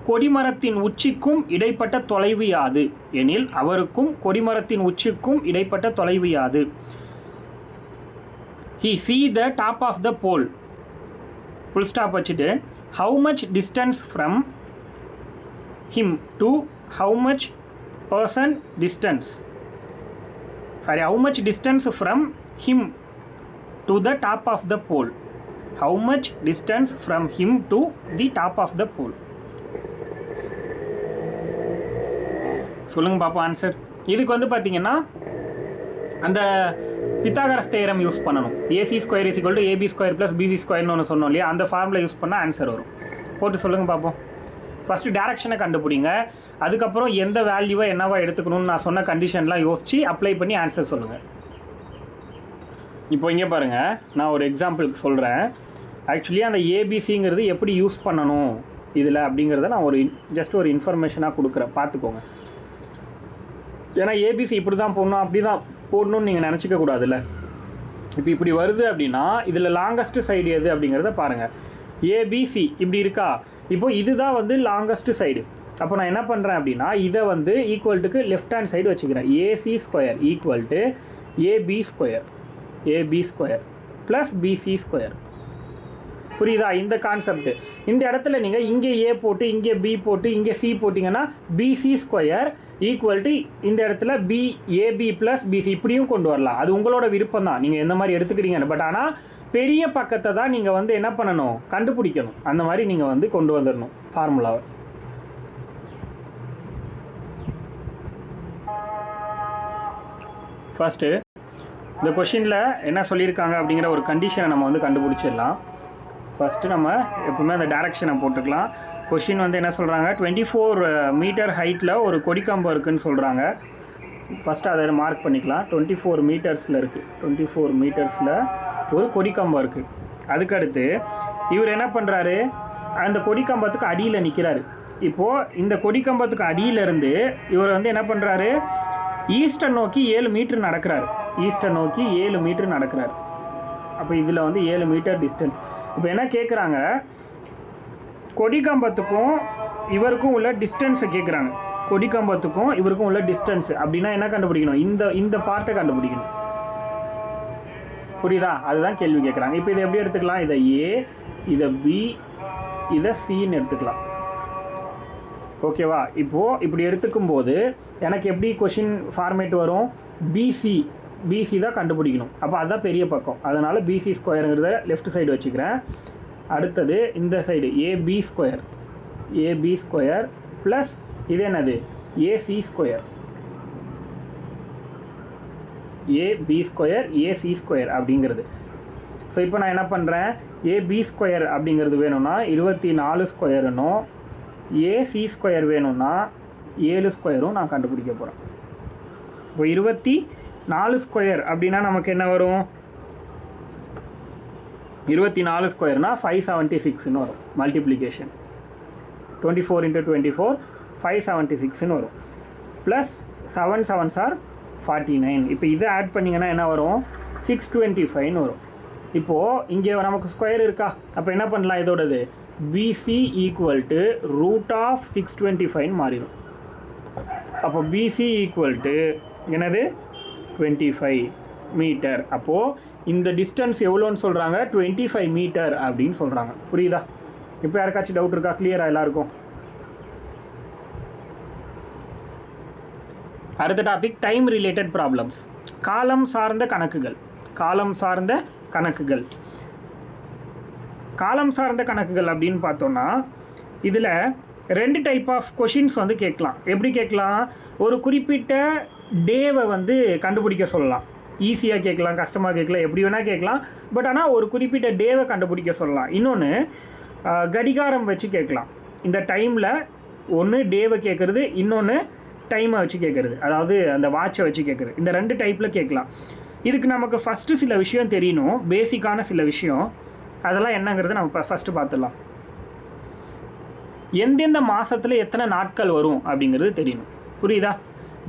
கொடிமரத்தின் உச்சிக்கும் இடைப்பட்ட தொலைவு யாது? he see the top of the pole. full stop வச்சுட்டு how much distance from him to how much distance from him to the top of the pole. how much distance from him to the top of the pole? சொல்லுங்க பாப்போம் answer. இதுக்கு வந்து பார்த்தீங்கன்னா அந்த Pythagoras theorem use பண்ணணும். AC² = AB² + BC² ஒன்று சொன்னோம் இல்லையா, அந்த ஃபார்முலா யூஸ் பண்ணால் ஆன்சர் வரும். போட்டு சொல்லுங்கள் பார்ப்போம். ஃபஸ்ட்டு டேரக்ஷனை கண்டுபிடிங்க, அதுக்கப்புறம் எந்த வேல்யூவை என்னவா எடுத்துக்கணும்னு நான் சொன்ன கண்டிஷன்லாம் யோசித்து அப்ளை பண்ணி ஆன்சர் சொல்லுங்கள். இப்போ இங்கே பாருங்கள், நான் ஒரு எக்ஸாம்பிளுக்கு சொல்கிறேன். ஆக்சுவலி அந்த ABCங்கிறது எப்படி யூஸ் பண்ணணும் இதில் அப்படிங்கிறத நான் ஜஸ்ட் ஒரு இன்ஃபர்மேஷனாக கொடுக்குறேன், பார்த்துக்கோங்க. ஏன்னா ABC இப்படி தான் போடணும், அப்படி தான் போடணும்னு நீங்கள் நினச்சிக்க கூடாதுல்ல. இப்போ இப்படி வருது அப்படின்னா இதில் லாங்கஸ்ட் சைடு எது அப்படிங்கிறத பாருங்கள். ABC இப்படி இருக்கா, இப்போ இதுதான் வந்து லாங்கஸ்ட் சைடு. அப்போ நான் என்ன பண்ணுறேன் அப்படின்னா இதை வந்து ஈக்குவல்ட்டுக்கு லெஃப்ட் ஹேண்ட் சைடு வச்சுக்கிறேன். AC² = AB² + BC². புரியுதா இந்த கான்செப்ட்? இந்த இடத்துல நீங்கள் இங்கே A போட்டு இங்கே B போட்டு இங்கே C போட்டிங்கன்னா BC² = இந்த இடத்துல AB + BC இப்படியும் கொண்டு வரலாம். அது உங்களோட விருப்பம் தான், நீங்கள் எந்த மாதிரி எடுத்துக்கிறீங்கன்னு. பட் ஆனால் பெரிய பக்கத்தை தான் நீங்கள் வந்து என்ன பண்ணணும், கண்டுபிடிக்கணும். அந்த மாதிரி நீங்கள் வந்து கொண்டு வந்துடணும் ஃபார்முலாவை. ஃபஸ்ட்டு இந்த கொஷினில் என்ன சொல்லியிருக்காங்க அப்படிங்கிற ஒரு கண்டிஷனை நம்ம வந்து கண்டுபிடிச்சிடலாம். ஃபஸ்ட்டு நம்ம எப்பவுமே அந்த டைரக்ஷனை போட்டுக்கலாம். கொஷின் வந்து என்ன சொல்கிறாங்க, 24 மீட்டர் ஹைட்டில் ஒரு கொடிக்கம்பம் இருக்குதுன்னு சொல்கிறாங்க. ஃபஸ்ட்டு அதை மார்க் பண்ணிக்கலாம். 24 மீட்டர்ஸில் இருக்குது. 24 மீட்டர்ஸில் ஒரு கொடிக்கம்பம் இருக்குது. அதுக்கடுத்து இவர் என்ன பண்ணுறாரு, அந்த கொடிக்கம்பத்துக்கு அடியில் நிற்கிறாரு. இப்போது இந்த கொடிக்கம்பத்துக்கு அடியிலேருந்து இவர் வந்து என்ன பண்ணுறாரு, ஈஸ்டர் நோக்கி 7 மீட்டர் நடக்கிறார். ஈஸ்டர் நோக்கி 7 மீட்டர் நடக்கிறார். அப்போ இதில் வந்து 7 மீட்டர் டிஸ்டன்ஸ். இப்போ என்ன கேட்குறாங்க, கொடிக்கம்பத்துக்கும் இவருக்கும் உள்ள டிஸ்டன்ஸை கேட்குறாங்க. கொடிக்கம்பத்துக்கும் இவருக்கும் உள்ள டிஸ்டன்ஸ் அப்படின்னா என்ன கண்டுபிடிக்கணும், இந்த பார்ட்டை கண்டுபிடிக்கணும். புரியுதா? அதுதான் கேள்வி கேட்குறாங்க. இப்போ இதை எப்படி எடுத்துக்கலாம், இதை ஏ, இதை பி, இதை சின்னு எடுத்துக்கலாம். ஓகேவா? இப்போது இப்படி எடுத்துக்கும் போது எனக்கு எப்படி கொஷின் ஃபார்மேட் வரும், பிசி தான் கண்டுபிடிக்கணும். அப்போ அதுதான் பெரிய பக்கம். அதனால் பிசி ஸ்கொயருங்கிறத லெஃப்ட் சைடு வச்சுக்கிறேன். அடுத்தது இந்த சைடு ஏபி ஸ்கொயர் ப்ளஸ் இது என்னது, ஏசி ஸ்கொயர். ஏபி ஸ்கொயர் அப்படிங்கிறது. ஸோ இப்போ நான் என்ன பண்ணுறேன், ஏபி ஸ்கொயர் அப்படிங்கிறது வேணும்னா 24 ஸ்கொயருன்னும், ஏசி ஸ்கொயர் வேணும்னா 7 ஸ்கொயரும் நான் கண்டுபிடிக்க போகிறேன். இப்போ 24 ஸ்கொயர் அப்படின்னா நமக்கு என்ன வரும், 24 ஸ்கொயர்னா 576ன்னு வரும். மல்டிப்ளிகேஷன் 24 × 24 576ன்னு வரும். Plus 7 7s are 49. இப்போ இதை ஆட் பண்ணிங்கன்னா என்ன வரும், 625ன்னு வரும். இப்போது இங்கே நமக்கு ஸ்கொயர் இருக்கா, அப்போ என்ன பண்ணலாம், இதோடது பிசி ஈக்குவல் டு √625 மாறிடும். அப்போ பிசி ஈக்குவல் டு என்னது 25 மீட்டர். அப்போது இந்த டிஸ்டன்ஸ் எவ்வளோன்னு சொல்கிறாங்க, 25 மீட்டர் அப்படின்னு சொல்கிறாங்க. புரியுதா? இப்போ யாருக்காச்சும் டவுட் இருக்கா, கிளியராக எல்லாருக்கும்? அடுத்த டாபிக் டைம் ரிலேட்டட் ப்ராப்ளம்ஸ். காலம் சார்ந்த கணக்குகள். காலம் சார்ந்த கணக்குகள் அப்படின்னு பார்த்தோன்னா இதில் 2 டைப் ஆஃப் கொஷின்ஸ் வந்து கேட்கலாம். எப்படி கேட்கலாம், ஒரு குறிப்பிட்ட டேவை வந்து கண்டுபிடிக்க சொல்லலாம். ஈஸியாக கேட்கலாம், கஷ்டமாக கேட்கலாம், எப்படி வேணால் கேட்கலாம். பட் ஆனால் ஒரு குறிப்பிட்ட டேவை கண்டுபிடிக்க சொல்லலாம். இன்னொன்று கடிகாரம் வச்சு கேட்கலாம். இந்த டைமில் ஒன்று டேவை கேட்குறது, இன்னொன்று டைமை வச்சு கேட்குறது, அதாவது அந்த வாட்சை வச்சு கேட்குறது. இந்த 2 டைப்பில் கேட்கலாம். இதுக்கு நமக்கு ஃபஸ்ட்டு சில விஷயம் தெரியணும், பேசிக்கான சில விஷயம். அதெல்லாம் என்னங்கிறது நம்ம ஃபஸ்ட்டு பார்த்துடலாம். எந்தெந்த மாதத்தில் எத்தனை நாட்கள் வரும் அப்படிங்கிறது தெரியணும். புரியுதா?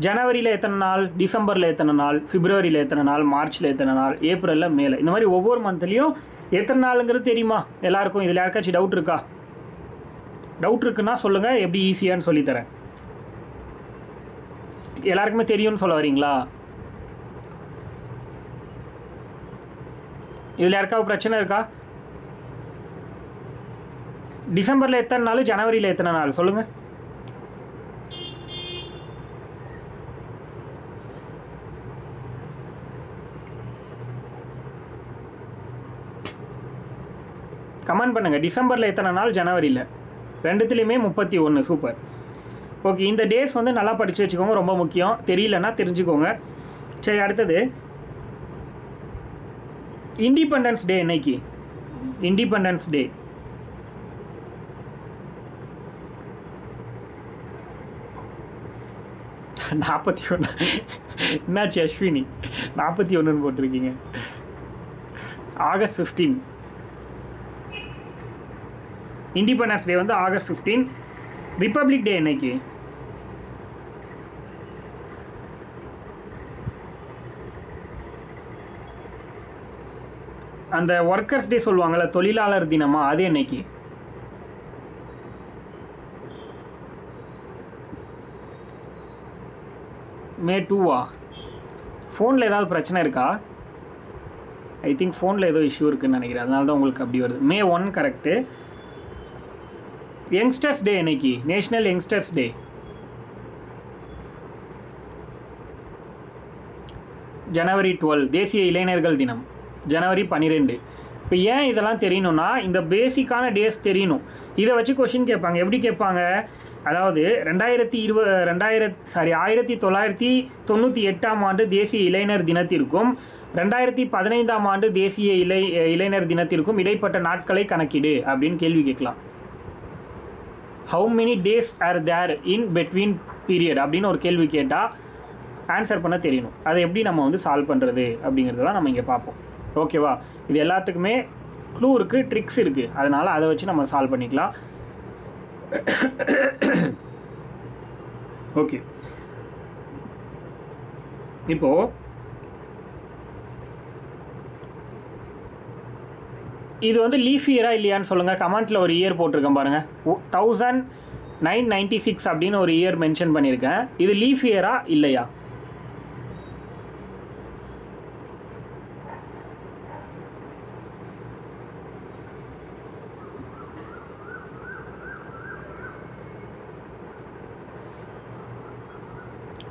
ஜனவரியில் எத்தனை நாள், டிசம்பரில் எத்தனை நாள், பிப்ரவரியில் எத்தனை நாள், மார்ச்சில் எத்தனை நாள், ஏப்ரலில், மேல, இந்த மாதிரி ஒவ்வொரு மந்த்லேயும் எத்தனை நாளுங்கிறது தெரியுமா எல்லாருக்கும்? இதில் யாருக்காச்சும் டவுட் இருக்கா? டவுட் இருக்குன்னா சொல்லுங்கள், எப்படி ஈஸியான்னு சொல்லித்தரேன். எல்லாருக்குமே தெரியும்னு சொல்ல வரீங்களா? இதில் யாருக்காவது பிரச்சனை இருக்கா? டிசம்பரில் எத்தனை நாள், ஜனவரியில் எத்தனை நாள் சொல்லுங்கள். கமெண்ட் பண்ணுங்கள். டிசம்பரில் எத்தனை நாள், ஜனவரியில், ரெண்டுத்துலேயுமே 31. சூப்பர். ஓகே, இந்த டேஸ் வந்து நல்லா படித்து வச்சுக்கோங்க, ரொம்ப முக்கியம். தெரியலன்னா தெரிஞ்சுக்கோங்க. சரி, அடுத்தது இண்டிபெண்டன்ஸ் டே. இன்னைக்கு இண்டிபெண்டன்ஸ் டே. என்னாச்சு அஸ்வினி, 41 போட்டிருக்கீங்க? ஆகஸ்ட் 15. இண்டிபெண்டன்ஸ் டே வந்து ஆகஸ்ட் 15. ரிப்பப்ளிக் டே என்னைக்கு? அந்த ஒர்க்கர்ஸ் டே சொல்லுவாங்கள்ல, தொழிலாளர் தினமா, அது என்னைக்கு? மே 2வா? ஃபோனில் ஏதாவது பிரச்சனை இருக்கா? ஐ திங்க் ஃபோனில் ஏதோ இஷ்யூ இருக்குதுன்னு நினைக்கிறேன், அதனால தான் உங்களுக்கு அப்படி வருது. மே 1 கரெக்டு. யங்ஸ்டர்ஸ் டே என்னைக்கு? நேஷ்னல் யங்ஸ்டர்ஸ் டே. ஜனவரி 12, தேசிய இளைஞர்கள் தினம். ஜனவரி 12. இப்போ ஏன் இதெல்லாம் தெரியணும்னா, இந்த பேசிக்கான டேஸ் தெரியணும். இதை வச்சு கொஷின் கேட்பாங்க. எப்படி கேட்பாங்க? அதாவது 1998ஆம் ஆண்டு தேசிய இளைஞர் தினத்திற்கும் 2015ஆம் ஆண்டு தேசிய இளைஞர் தினத்திற்கும் இடைப்பட்ட நாட்களை கணக்கிடு அப்படின்னு கேள்வி கேட்கலாம். How many days are there in between period அப்படின்னு ஒரு கேள்வி கேட்டால் ஆன்சர் பண்ண தெரியணும். அதை எப்படி நம்ம வந்து சால்வ் பண்ணுறது அப்படிங்கிறது தான் நம்ம இங்கே பார்ப்போம். ஓகேவா? இது எல்லாத்துக்குமே க்ளூ இருக்குது, ட்ரிக்ஸ் இருக்குது, அதனால் அதை வச்சு நம்ம சால்வ் பண்ணிக்கலாம். ஓகே, இப்போது இது வந்து லீஃப் இயரா இல்லையான்னு சொல்லுங்கள். கமெண்ட்டில் ஒரு இயர் போட்டிருக்கேன் பாருங்கள், 1996 அப்படின்னு ஒரு இயர் மென்ஷன் பண்ணியிருக்கேன். இது லீஃப் இயரா இல்லையா?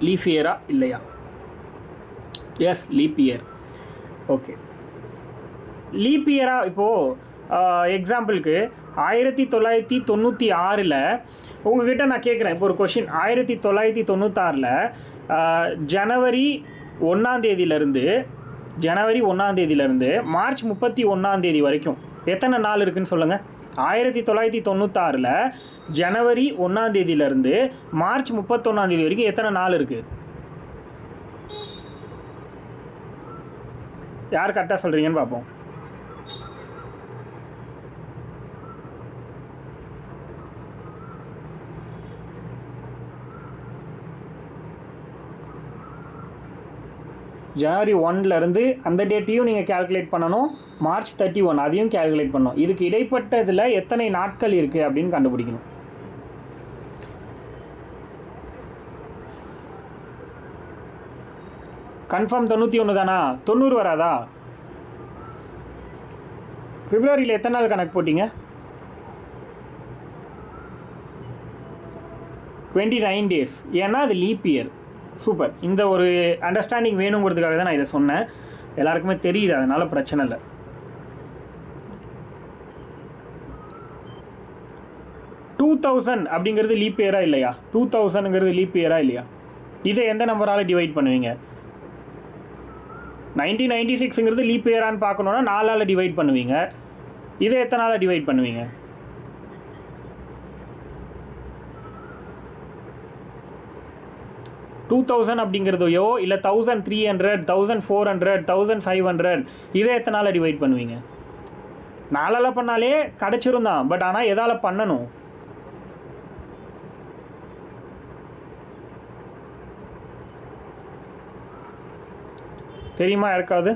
லீஃப் இயரா இல்லையா? Yes, leap year. Okay, leap இயரா. இப்போது எக்ஸாம்பிளுக்கு 1996 உங்ககிட்ட நான் கேட்குறேன். இப்போ ஒரு கொஷின், 1996 ஜனவரி 1 மார்ச் 31 வரைக்கும் எத்தனை நாள் இருக்குன்னு சொல்லுங்கள். 1996 ஜனவரி 1 மார்ச் 31 வரைக்கும் எத்தனை நாள் இருக்குது? யார் கரெக்டாக சொல்கிறீங்கன்னு பார்ப்போம். ஜனவரி 1 அந்த டேட்டையும் நீங்கள் கேல்குலேட் பண்ணணும், மார்ச் 31 அதையும் கேல்குலேட் பண்ணணும். இதுக்கு இடைப்பட்டதில் எத்தனை நாட்கள் இருக்குது அப்படின்னு கண்டுபிடிக்கணும். கன்ஃபார்ம் 91 தானா? 90 வராதா? பிப்ரவரியில் எத்தனை நாள் கணக்கு போட்டிங்க? 29 டேஸ். ஏன்னா அது லீப் இயர். சூப்பர். இந்த ஒரு அண்டர்ஸ்டாண்டிங் வேணுங்கிறதுக்காக தான் நான் இதை சொன்னேன். எல்லாருக்குமே தெரியுது, அதனால் பிரச்சனை இல்லை. டூ 2000 அப்படிங்கிறது லீப் இயரா இல்லையா? 2000ங்கிறது லீப் இயரா இல்லையா? இதை எந்த நம்பரால் டிவைட் பண்ணுவீங்க? 1996ங்கிறது லீப் இயரான்னு பார்க்கணுன்னா 4ஆல் டிவைட் பண்ணுவீங்க. இதை எத்தனால டிவைட் பண்ணுவீங்க? டூ 2000 அப்படிங்கிறதையோ இல்லை 1300, 1400, 1500 இதை எத்தனால டிவைட் பண்ணுவீங்க? 4ஆல் பண்ணாலே கிடச்சிரும் தான், பட் ஆனால் எதால் பண்ணணும்? தெரியுமா யாருக்காவது?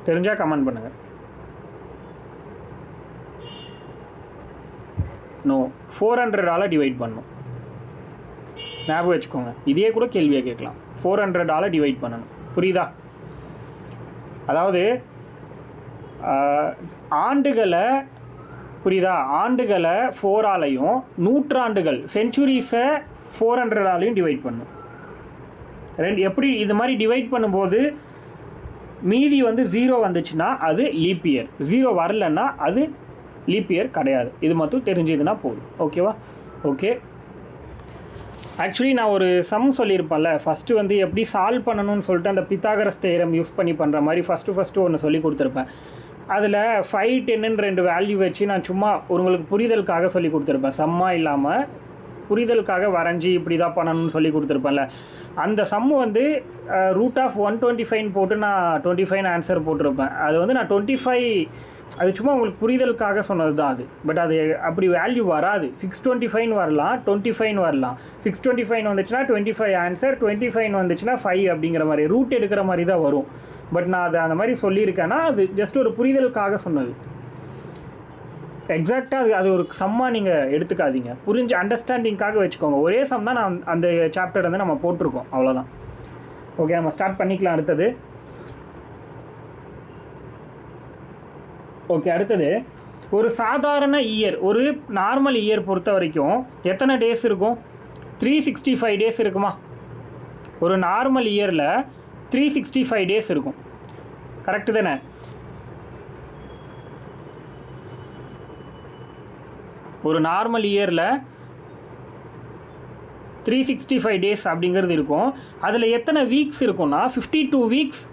தெரிஞ்சால் கமெண்ட் பண்ணுங்கள். நோ, 400ஆல் டிவைட் பண்ணணும். ஞாபகம் வச்சுக்கோங்க, இதே கூட கேள்வியாக கேட்கலாம். 400ஆல் டிவைட் பண்ணணும். புரியுதா? அதாவது ஆண்டுகளை, புரியுதா, ஆண்டுகளை 4ஆலையும் நூற்றாண்டுகள் செஞ்சுரிஸை 400ஆலையும் டிவைட் பண்ணும். எப்படி இது மாதிரி டிவைட் பண்ணும்போது மீதி வந்து 0 வந்துச்சுன்னா அது லீப் இயர், 0 வரலன்னா அது லீப் இயர் கிடையாது. இது மட்டும் தெரிஞ்சதுன்னா போதும். ஓகேவா? ஓகே, ஆக்சுவலி நான் ஒரு சம் சொல்லியிருப்பேன்ல, ஃபஸ்ட்டு வந்து எப்படி சால்வ் பண்ணணும்னு சொல்லிட்டு அந்த பித்தாகரஸ் தேரம் யூஸ் பண்ணி பண்ணுற மாதிரி ஃபஸ்ட்டு ஒன்று சொல்லி கொடுத்துருப்பேன். அதில் 5, 10ன்னு 2 வேல்யூ வச்சு நான் சும்மா உங்களுக்கு புரிதலுக்காக சொல்லி கொடுத்துருப்பேன். சம்மா இல்லாமல் புரிதலுக்காக வரைஞ்சி இப்படி தான் பண்ணணும்னு சொல்லி கொடுத்துருப்பேன்ல. அந்த சம்மு வந்து √125 போட்டு நான் 25 ஆன்சர் போட்டிருப்பேன். அது வந்து நான் 25, அது சும்மா உங்களுக்கு புரிதலுக்காக சொன்னது தான் அது. பட் அது அப்படி வேல்யூ வராது. 625 வரலாம், 25 வரலாம். 625 வந்துச்சுன்னா 25 ஆன்சர், 25 வந்துச்சுன்னா 5 அப்படிங்கிற மாதிரி ரூட் எடுக்கிற மாதிரி தான் வரும். பட் நான் அதை அந்த மாதிரி சொல்லியிருக்கேன்னா அது ஜஸ்ட் ஒரு புரிதலுக்காக சொன்னது. எக்ஸாக்டாக அது ஒரு சம்மாக நீங்கள் எடுத்துக்காதீங்க, புரிஞ்சு அண்டர்ஸ்டாண்டிங்காக வச்சுக்கோங்க. ஒரே சம் தான் நான் அந்த சாப்டர் வந்து நம்ம போட்டிருக்கோம், அவ்வளோதான். ஓகே, நம்ம ஸ்டார்ட் பண்ணிக்கலாம். அடுத்தது ஓகே, அடுத்தது ஒரு சாதாரண இயர், ஒரு நார்மல் இயர் பொறுத்த வரைக்கும் எத்தனை டேஸ் இருக்கும்? 365 டேஸ் இருக்குமா? ஒரு நார்மல் இயரில் 365 டேஸ் இருக்கும். கரெக்டு தானே? ஒரு நார்மல் இயரில் 365 டேஸ் அப்படிங்கிறது இருக்கும். அதில் எத்தனை வீக்ஸ் இருக்கும்னா 52 வீக்ஸ்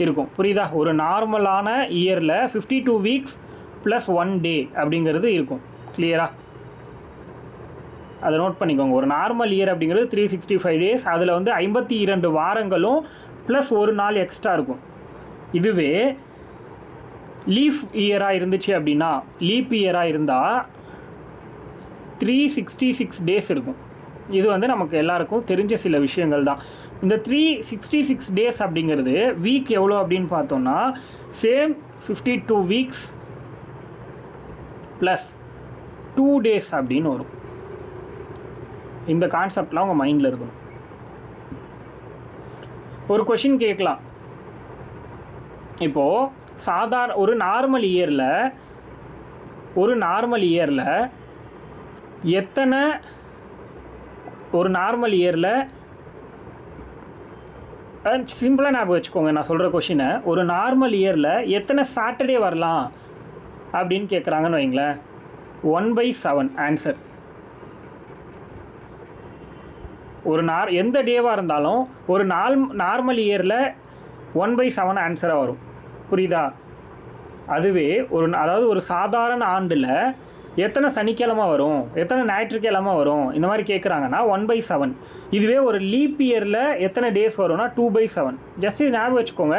இருக்கும். புரியுதா? ஒரு நார்மலான இயரில் 52 வீக்ஸ் ப்ளஸ் 1 டே அப்படிங்கிறது இருக்கும். கிளியரா? அதை நோட் பண்ணிக்கோங்க. ஒரு நார்மல் இயர் அப்படிங்கிறது 365 டேஸ், அதில் வந்து 52 வாரங்களும் ப்ளஸ் ஒரு நாள் எக்ஸ்ட்ரா இருக்கும். இதுவே லீஃப் இயராக இருந்துச்சு அப்படின்னா, லீப் இயராக இருந்தால் 366 டேஸ் இருக்கும். இது வந்து நமக்கு எல்லாருக்கும் தெரிஞ்ச சில விஷயங்கள் தான். இந்த 366 டேஸ் அப்படிங்கிறது வீக் எவ்வளோ அப்படின்னு பார்த்தோம்னா சேம் 52 வீக்ஸ் ப்ளஸ் 2 டேஸ் அப்படின்னு வரும். இந்த கான்செப்ட்லாம் உங்கள் மைண்டில் இருக்கணும். ஒரு கொஷின் கேட்கலாம், இப்போது சாதாரண ஒரு நார்மல் இயரில் எத்தனை, ஒரு நார்மல் இயரில் சிம்பிளாக ஞாபகம் வச்சுக்கோங்க நான் சொல்கிற கொஷினை, ஒரு நார்மல் இயரில் எத்தனை சாட்டர்டே வரலாம் அப்படின்னு கேட்குறாங்கன்னு வைங்களேன். 1/7 ஆன்சர். ஒரு எந்த டேவாக இருந்தாலும் ஒரு நார்மல் இயரில் 1/7 ஆன்சராக வரும். புரியுதா? அதுவே அதாவது ஒரு சாதாரண ஆண்டில் எத்தனை சனிக்கிழமை வரும், எத்தனை ஞாயிற்றுக்கிழமை வரும், இந்த மாதிரி கேட்குறாங்கன்னா 1/7. இதுவே ஒரு லீப் இயரில் எத்தனை டேஸ் வரும்னா 2/7. ஜஸ்ட் இது ஞாபகம் வச்சுக்கோங்க.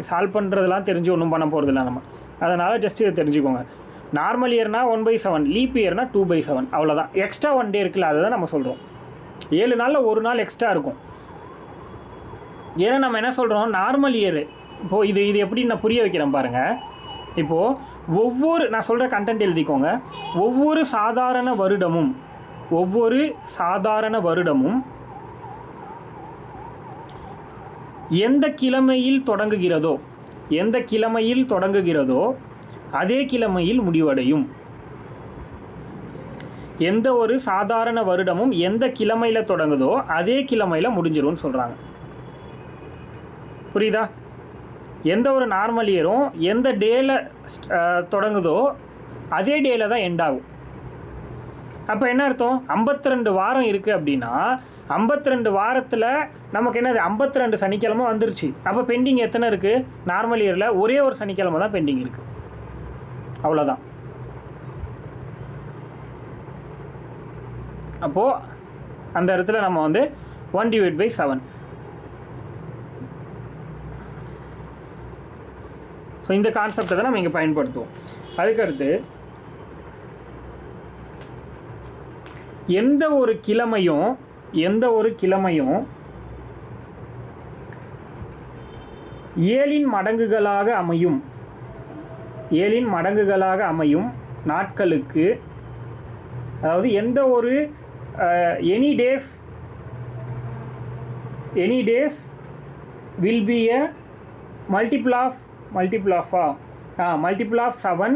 சால்வ் பண்ணுறதுலாம் தெரிஞ்சு ஒன்றும் பண்ண போகிறதில்ல நம்ம, அதனால் ஜஸ்ட் இதை தெரிஞ்சுக்கோங்க. நார்மல் இயர்னால் 1/7, லீப் இயர்னால் 2/7, அவ்வளோதான். எக்ஸ்ட்ரா 1 டே இருக்குல்ல, அதை தான் நம்ம சொல்கிறோம். 7 நாளில் ஒரு நாள் எக்ஸ்ட்ரா இருக்கும். ஏன்னா நம்ம என்ன சொல்கிறோம், நார்மல் இயரு. இப்போது இது எப்படி நான் புரிய வைக்கிறேன் பாருங்கள். இப்போது நான் சொல்கிற கண்டென்ட் எழுதிக்கோங்க. ஒவ்வொரு சாதாரண வருடமும் எந்த கிழமையில் தொடங்குகிறதோ அதே கிழமையில் முடிவடையும். எந்த ஒரு சாதாரண வருடமும் எந்த கிழமையில் தொடங்குதோ அதே கிழமையில் முடிஞ்சிரும்னு சொல்கிறாங்க. புரியுதா? எந்த ஒரு நார்மல் இயரும் எந்த டேல தொடங்குதோ அதே டேல தான் எண்ட் ஆகும். அப்போ என்ன அர்த்தம், 52 வாரம் இருக்குது அப்படின்னா 52 வாரத்தில் நமக்கு என்னது 52 சனிக்கிழமை வந்துருச்சு. அப்போ பெண்டிங் எத்தனை இருக்குது? நார்மல் இயரில் ஒரே ஒரு சனிக்கிழமை தான் பெண்டிங் இருக்குது, அவ்வளோதான். அப்போது அந்த இடத்துல நம்ம வந்து 1/7. ஸோ இந்த கான்செப்டை தான் நம்ம இங்கே பயன்படுத்துவோம். அதுக்கடுத்து எந்த ஒரு கிழமையும் 7 மடங்குகளாக அமையும் நாட்களுக்கு, அதாவது எந்த ஒரு any days will be a multiple of 7.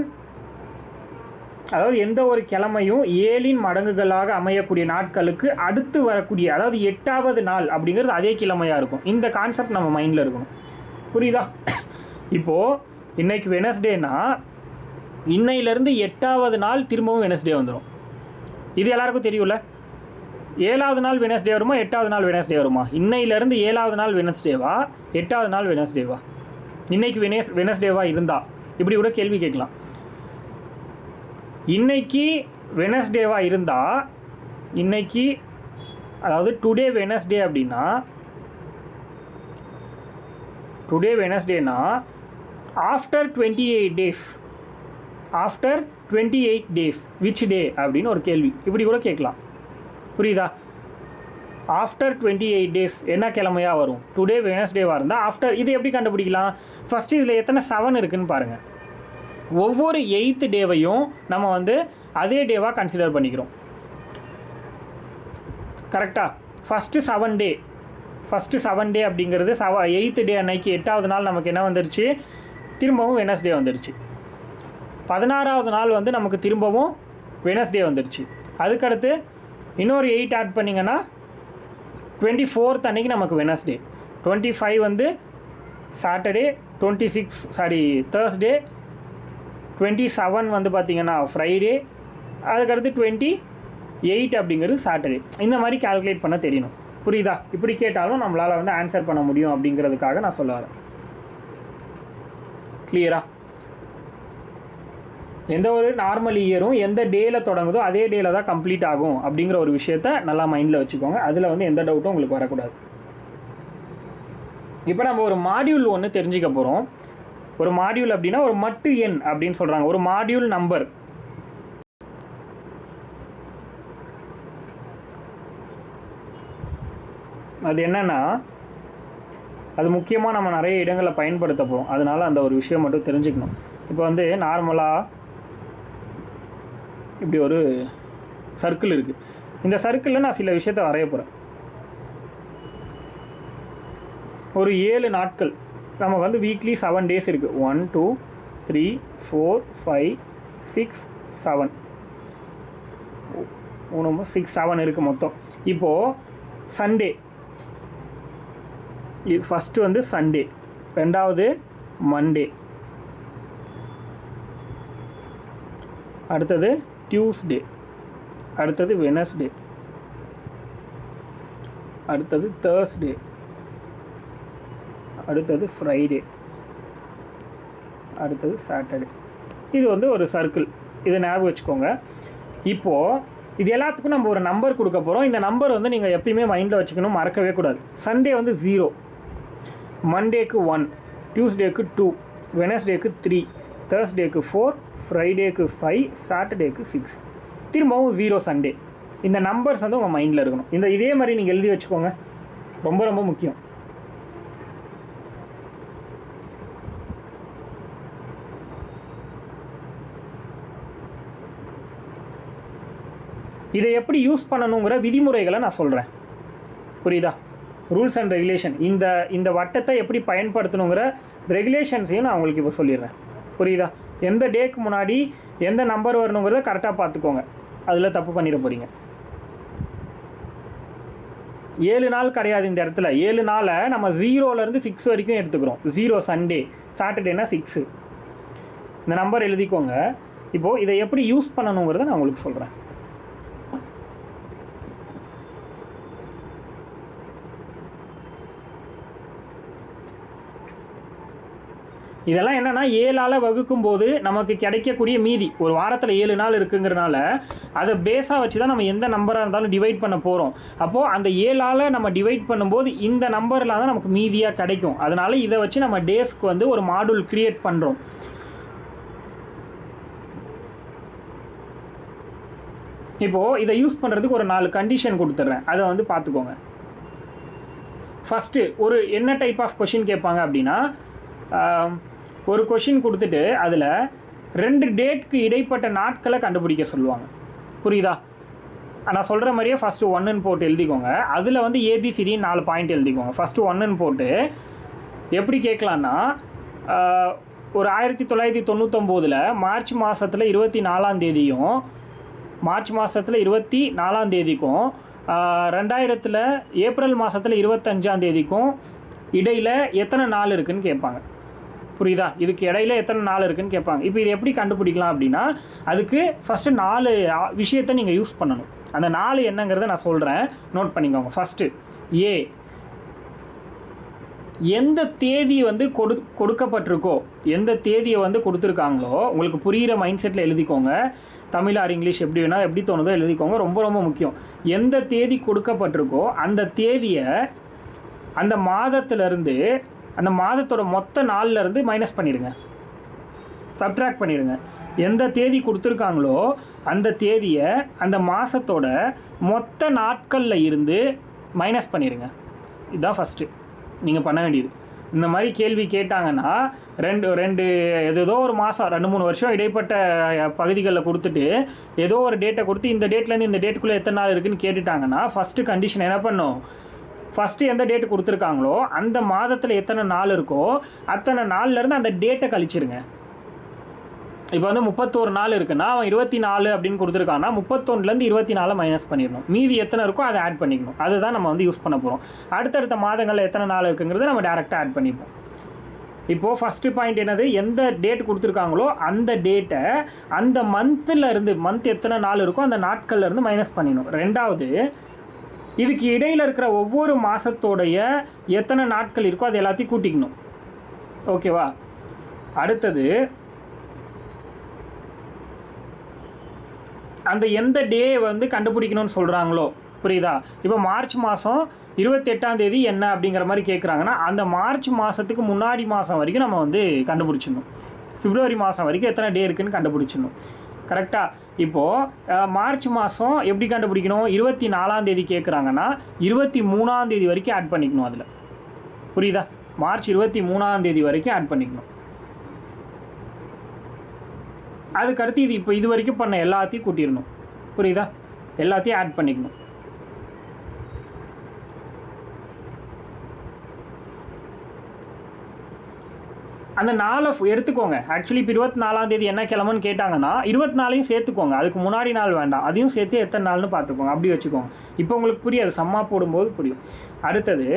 அதாவது எந்த ஒரு கிழமையும் 7 மடங்குகளாக அமையக்கூடிய நாட்களுக்கு அடுத்து வரக்கூடிய, அதாவது 8வது நாள் அப்படிங்கிறது அதே கிழமையாக இருக்கும். இந்த கான்செப்ட் நம்ம மைண்டில் இருக்கணும். புரியுதா? இப்போது இன்னைக்கு வெனஸ்டேனா இன்னையிலேருந்து 8வது நாள் திரும்பவும் வெனஸ்டே வந்துடும். இது எல்லாருக்கும் தெரியும்ல. 7வது நாள் வெனஸ்டே வருமா, 8வது நாள் வெனஸ்டே வருமா? இன்னையிலேருந்து 7வது நாள் வெனஸ்டேவா, 8வது நாள் வெனஸ்டேவா? இன்னைக்கு வெனஸ்டேவாக இருந்தால் இப்படி கூட கேள்வி கேட்கலாம். இன்னைக்கு வெனஸ்டேவாக இருந்தால், அதாவது டுடே வெனஸ்டே அப்படின்னா, டுடே வெனஸ்டேனா ஆஃப்டர் 28 டேஸ் விச் டே அப்படின்னு ஒரு கேள்வி இப்படி கூட கேட்கலாம். புரியுதா? ஆஃப்டர் 28 டேஸ் என்ன கிழமையாக வரும்? டுடே வெனஸ்டேவாக இருந்தால் ஆஃப்டர். இது எப்படி கண்டுபிடிக்கலாம்? ஃபஸ்ட்டு இதில் எத்தனை 7 இருக்குதுன்னு பாருங்கள். ஒவ்வொரு 8th டேவையும் நம்ம வந்து அதே டேவாக கன்சிடர் பண்ணிக்கிறோம். கரெக்டாக? ஃபஸ்ட்டு 7 டே அப்படிங்கிறது 8th டே அன்னைக்கு 8வது நாள் நமக்கு என்ன வந்துருச்சு? திரும்பவும் வெனஸ்டே வந்துருச்சு. 16வது நாள் வந்து நமக்கு திரும்பவும் வெனஸ்டே வந்துருச்சு. அதுக்கடுத்து இன்னொரு 8 ஆட் பண்ணிங்கன்னா 24th அன்னைக்கு நமக்கு வெனஸ்டே, 25 வந்து சாட்டர்டே, 26 தேர்ஸ்டே, 27 வந்து பார்த்திங்கன்னா ஃப்ரைடே, அதுக்கடுத்து 8 அப்படிங்கிறது சாட்டர்டே. இந்த மாதிரி கால்குலேட் பண்ண தெரியணும். புரியுதா? இப்படி கேட்டாலும் நம்மளால் வந்து ஆன்சர் பண்ண முடியும் அப்படிங்கிறதுக்காக நான் சொல்ல வரேன். கிளியரா? எந்த ஒரு நார்மல் இயரும் எந்த டேயில் தொடங்குதோ அதே டேயில் தான் கம்ப்ளீட் ஆகும் அப்படிங்கிற ஒரு விஷயத்த நல்லா மைண்டில் வச்சுக்கோங்க. அதில் வந்து எந்த டவுட்டும் உங்களுக்கு வரக்கூடாது. இப்போ நம்ம ஒரு மாடியூல் ஒன்று தெரிஞ்சுக்க போகிறோம். ஒரு மாடியூல் அப்படின்னா ஒரு மட்டு எண் அப்படின்னு சொல்கிறாங்க. ஒரு மாடியூல் நம்பர். அது என்னன்னா, அது முக்கியமாக நம்ம நிறைய இடங்களில் பயன்படுத்த போகிறோம். அதனால் அந்த ஒரு விஷயம் மட்டும் தெரிஞ்சுக்கணும். இப்போ வந்து நார்மலாக இப்படி ஒரு சர்க்கிள் இருக்குது. இந்த சர்க்கிளில் நான் சில விஷயத்தை வரைய போகிறேன். ஒரு 7 நாட்கள் நமக்கு வந்து வீக்லி 7 டேஸ் இருக்குது. 1 2 3 4 5 6 7 6 7 இருக்குது மொத்தம். இப்போது சண்டே, இது ஃபஸ்ட்டு வந்து சண்டே, ரெண்டாவது மண்டே, அடுத்தது டியூஸ்டே, அடுத்தது வெனஸ்டே, அடுத்தது தேர்ஸ்டே, அடுத்தது ஃப்ரைடே, அடுத்தது சாட்டர்டே. இது வந்து ஒரு சர்க்கிள். இதை ஞாபகம் வச்சுக்கோங்க. இப்போது இது எல்லாத்துக்கும் நம்ம ஒரு நம்பர் கொடுக்க போகிறோம். இந்த நம்பர் வந்து நீங்கள் எப்பயுமே மைண்டில் வச்சுக்கணும், மறக்கவே கூடாது. சண்டே வந்து 0, மண்டேக்கு 1, டியூஸ்டேக்கு 2, வெனஸ்டேக்கு 3, தேர்ஸ்டேக்கு 4, ஃப்ரைடேக்கு 5, சாட்டர்டேக்கு 6, திரும்பவும் 0 சண்டே. இந்த நம்பர்ஸ் வந்து உங்கள் மைண்டில் இருக்கணும். இதே மாதிரி நீங்கள் எழுதி வச்சுக்கோங்க. ரொம்ப ரொம்ப முக்கியம். இதை எப்படி யூஸ் பண்ணணுங்கிற விதிமுறைகளை நான் சொல்கிறேன். புரியுதா? Rules and regulation. இந்த வட்டத்தை எப்படி பயன்படுத்தணுங்கிற ரெகுலேஷன்ஸையும் நான் உங்களுக்கு இப்போ சொல்லிடுறேன். புரியுதா? எந்த டேக்கு முன்னாடி எந்த நம்பர் வரணுங்கிறத கரெக்டாக பார்த்துக்கோங்க. அதில் தப்பு பண்ணிட போகிறீங்க. 7 நாள் கிடையாது இந்த இடத்துல. 7 நாளை நம்ம 0லேருந்து 6 வரைக்கும் எடுத்துக்கிறோம். 0 சண்டே, சாட்டர்டேனா 6. இந்த நம்பர் எழுதிக்கோங்க. இப்போது இதை எப்படி யூஸ் பண்ணணுங்கிறத நான் உங்களுக்கு சொல்கிறேன். இதெல்லாம் என்னென்னா 7ஆல் வகுக்கும்போது நமக்கு கிடைக்கக்கூடிய மீதி. ஒரு வாரத்தில் 7 நாள் இருக்குங்கிறனால அதை பேஸாக வச்சு தான் நம்ம எந்த நம்பராக இருந்தாலும் டிவைட் பண்ண போகிறோம். அப்போது அந்த 7ஆல் நம்ம டிவைட் பண்ணும்போது இந்த நம்பரில் தான் நமக்கு மீதியாக கிடைக்கும். அதனால் இதை வச்சு நம்ம டேஸ்க்கு வந்து ஒரு மாடியூல் க்ரியேட் பண்ணுறோம். இப்போது இதை யூஸ் பண்ணுறதுக்கு ஒரு 4 கண்டிஷன் கொடுத்துட்றேன். அதை வந்து பார்த்துக்கோங்க. ஃபஸ்ட்டு ஒரு என்ன டைப் ஆஃப் கொஷின் கேட்பாங்க அப்படின்னா, ஒரு கொஷின் கொடுத்துட்டு அதில் 2 டேட்க்கு இடைப்பட்ட நாட்களை கண்டுபிடிக்க சொல்லுவாங்க. புரியுதா? நான் சொல்கிற மாதிரியே ஃபஸ்ட்டு 1ன்னு போட்டு எழுதிக்கோங்க. அதில் வந்து ஏபிசிடி 4 பாயிண்ட் எழுதிக்கோங்க. ஃபஸ்ட்டு 1ன்னு போட்டு எப்படி கேட்கலான்னா, ஒரு 1999 மார்ச் மாதத்தில் 24ஆம் தேதியும் மார்ச் மாதத்தில் 24ஆம் தேதிக்கும் 2000 ஏப்ரல் மாதத்தில் 25ஆம் தேதிக்கும் இடையில் எத்தனை நாள் இருக்குதுன்னு கேட்பாங்க. புரியுதா? இதுக்கு இடையில எத்தனை நாள் இருக்குதுன்னு கேட்பாங்க. இப்போ இது எப்படி கண்டுபிடிக்கலாம் அப்படின்னா, அதுக்கு ஃபஸ்ட்டு 4 விஷயத்தை நீங்கள் யூஸ் பண்ணணும். அந்த 4 என்னங்கிறத நான் சொல்கிறேன், நோட் பண்ணிக்கோங்க. ஃபஸ்ட்டு ஏ, எந்த தேதி வந்து கொடுக்கப்பட்டிருக்கோ, எந்த தேதியை வந்து கொடுத்துருக்காங்களோ, உங்களுக்கு புரிகிற மைண்ட் செட்டில் எழுதிக்கோங்க. தமிழ் ஆர் இங்கிலீஷ் எப்படி வேணால் எப்படி தோணுதோ எழுதிக்கோங்க. ரொம்ப ரொம்ப முக்கியம். எந்த தேதி கொடுக்கப்பட்டிருக்கோ அந்த தேதியை அந்த மாதத்திலேருந்து, அந்த மாதத்தோட மொத்த நாள்லேருந்து மைனஸ் பண்ணிடுங்க, சப்ட்ராக்ட் பண்ணிடுங்க. எந்த தேதி கொடுத்துருக்காங்களோ அந்த தேதியை அந்த மாதத்தோட மொத்த நாட்களில் இருந்து மைனஸ் பண்ணிடுங்க. இதுதான் ஃபஸ்ட்டு நீங்கள் பண்ண வேண்டியது. இந்த மாதிரி கேள்வி கேட்டாங்கன்னா ரெண்டு ஏதோ ஒரு மாதம் 2-3 வருஷம் இடைப்பட்ட பகுதிகளில் கொடுத்துட்டு ஏதோ ஒரு டேட்டை கொடுத்து இந்த டேட்லேருந்து இந்த டேட்டுக்குள்ளே எத்தனை நாள் இருக்குதுன்னு கேட்டுட்டாங்கன்னா ஃபஸ்ட்டு கண்டிஷன் என்ன பண்ணும், ஃபஸ்ட்டு எந்த டேட்டு கொடுத்துருக்காங்களோ அந்த மாதத்தில் எத்தனை நாள் இருக்கோ அத்தனை நாள்லேருந்து அந்த டேட்டை கழிச்சிருங்க. இப்போ வந்து 31 நாள் இருக்குன்னா அவன் 24 அப்படின்னு கொடுத்துருக்கான்னா 31லேருந்து 24 மைனஸ் பண்ணிடணும். மீதி எத்தனை இருக்கோ அதை ஆட் பண்ணிக்கணும். அதுதான் நம்ம வந்து யூஸ் பண்ண போகிறோம். அடுத்தடுத்த மாதங்களில் எத்தனை நாள் இருக்குங்கிறத நம்ம டேரெக்டாக ஆட் பண்ணிப்போம். இப்போது ஃபஸ்ட்டு பாயிண்ட் என்னது, எந்த டேட் கொடுத்துருக்காங்களோ அந்த டேட்டை அந்த மந்த்தில் இருந்து, மந்த் எத்தனை நாள் இருக்கோ அந்த நாட்கள்ல இருந்து மைனஸ் பண்ணிடணும். ரெண்டாவது, இதுக்கு இடையில் இருக்கிற ஒவ்வொரு மாதத்தோடைய எத்தனை நாட்கள் இருக்கோ அது எல்லாத்தையும் கூட்டிக்கணும். ஓகேவா? அடுத்தது, அந்த எந்த டே வந்து கண்டுபிடிக்கணும்னு சொல்கிறாங்களோ, புரியுதா? இப்போ மார்ச் மாதம் 28ஆம் தேதி என்ன அப்படிங்கிற மாதிரி கேட்குறாங்கன்னா, அந்த மார்ச் மாதத்துக்கு முன்னாடி மாதம் வரைக்கும் நம்ம வந்து கண்டுபிடிச்சிடணும். பிப்ரவரி மாதம் வரைக்கும் எத்தனை டே இருக்குதுன்னு கண்டுபிடிச்சிடணும். கரெக்டாக? இப்போது மார்ச் மாதம் எப்படி கண்டுபிடிக்கணும்? 24ஆம் தேதி கேட்குறாங்கன்னா 23ஆம் தேதி வரைக்கும் ஆட் பண்ணிக்கணும். அதில் புரியுதா? மார்ச் 23ஆம் தேதி வரைக்கும் ஆட் பண்ணிக்கணும். அதுக்கடுத்து இது இப்போ இது வரைக்கும் பண்ண எல்லாத்தையும் கூட்டிடணும். புரியுதா? எல்லாத்தையும் ஆட் பண்ணிக்கணும். அந்த நாளை எடுத்துக்கோங்க. ஆக்சுவலி இப்போ 24ஆம் தேதி என்ன கிழமைன்னு கேட்டாங்கன்னா 24ஐயும் சேர்த்துக்கோங்க. அதுக்கு முன்னாடி நாள் வேண்டாம், அதையும் சேர்த்து எத்தனை நாள்னு பார்த்துக்கோங்க. அப்படி வச்சுக்கோங்க. இப்போ உங்களுக்கு புரியாது, சம்மா போடும்போது புரியும். அடுத்தது,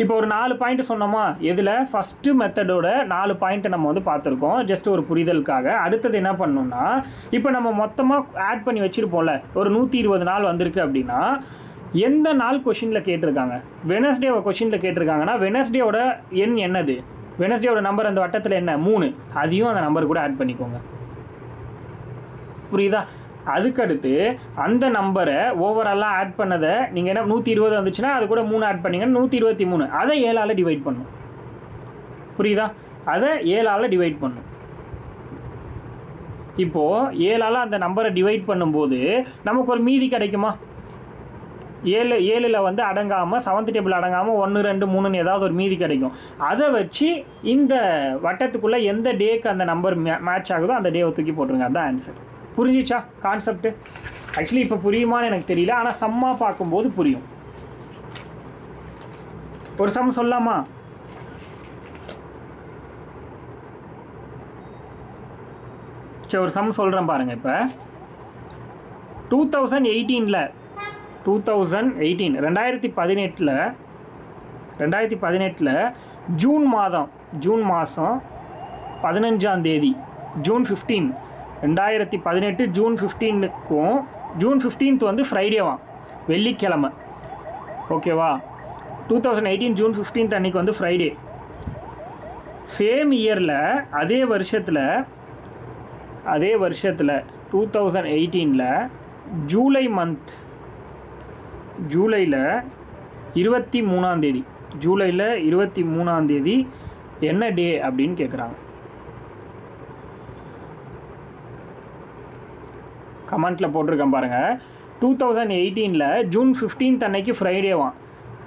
இப்போ ஒரு 4 பாயிண்ட் சொன்னோமா, இதில் ஃபஸ்ட்டு மெத்தடோட 4 பாயிண்ட்டை நம்ம வந்து பார்த்துருக்கோம், ஜஸ்ட் ஒரு புரிதலுக்காக. அடுத்தது என்ன பண்ணணும்னா, இப்போ நம்ம மொத்தமாக ஆட் பண்ணி வச்சுருப்போம்ல, ஒரு 120 நாள் வந்திருக்கு அப்படின்னா எந்த நாள் கொஷினில் கேட்டிருக்காங்க? வெனஸ்டேவை கொஷினில் கேட்டிருக்காங்கன்னா வெனஸ்டேவோட எண் என்னது? வெனஸ்டேவோட நம்பர் அந்த வட்டத்தில் என்ன? 3. அதையும் அந்த நம்பர் கூட ஆட் பண்ணிக்கோங்க. புரியுதா? அதுக்கடுத்து அந்த நம்பரை ஓவராலாக ஆட் பண்ணதை நீங்கள் என்ன 120 வந்துச்சுன்னா அது கூட 3 ஆட் பண்ணிங்க, 123. அதை 7ஆல் டிவைட் பண்ணும். புரியுதா? அதை 7ஆல் டிவைட் பண்ணும். இப்போது 7ஆல் அந்த நம்பரை டிவைட் பண்ணும்போது நமக்கு ஒரு மீதி கிடைக்குமா? 7ல் வந்து அடங்காமல், 7th டேபிள் அடங்காமல் 1, 2, 3ன்னு ஏதாவது ஒரு மீதி கிடைக்கும். அதை வச்சு இந்த வட்டத்துக்குள்ளே எந்த டேக்கு அந்த நம்பர் மேட்ச் ஆகுதோ அந்த டேவை தூக்கி போட்டுருங்க. அதுதான் ஆன்சர். புரிஞ்சிச்சா கான்செப்ட்? ஆக்சுவலி இப்போ புரியுமான்னு எனக்கு தெரியல, ஆனால் சம்மா பார்க்கும்போது புரியும். ஒரு சம் சொல்லலாமா? சரி, ஒரு சம் சொல்கிறேன் பாருங்கள். இப்போ 2018 ஜூன் மாதம் 15ஆம் தேதி, ஜூன் 15, 2018 ஜூன் 15க்கும் ஜூன் 15th வந்து ஃப்ரைடேவா, வெள்ளிக்கிழமை. ஓகேவா? 2018 ஜூன் 15th அன்றைக்கி வந்து ஃப்ரைடே. சேம் இயரில் அதே வருஷத்தில் 2018 ஜூலை மந்த், ஜூலையில் 23ஆம் தேதி, ஜூலையில் 23ஆம் தேதி என்ன டே அப்படின்னு கேட்குறாங்க. கமெண்ட்டில் போட்டிருக்கேன் பாருங்கள். 2018 ஜூன் 15th அன்னைக்கு ஃப்ரைடேவான்.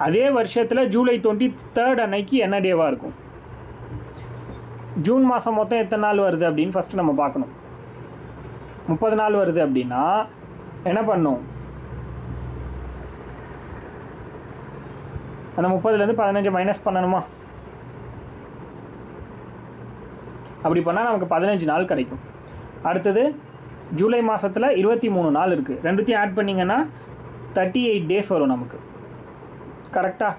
அதே வருஷத்தில் ஜூலை 23rd அன்னைக்கு என்ன டேவாக இருக்கும்? ஜூன் மாதம் மொத்தம் எத்தனை நாள் வருது அப்படின்னு ஃபஸ்ட்டு நம்ம பார்க்கணும். 30 நாள் வருது அப்படின்னா என்ன பண்ணும்? அந்த 30லேருந்து 15 மைனஸ் பண்ணணுமா? அப்படி பண்ணால் நமக்கு 15 நாள் கிடைக்கும். அடுத்தது ஜூலை மாதத்தில் 23 நாள் இருக்குது. ரெண்டுத்தையும் ஆட் பண்ணிங்கன்னா 38 டேஸ் வரும் நமக்கு. கரெக்டாக?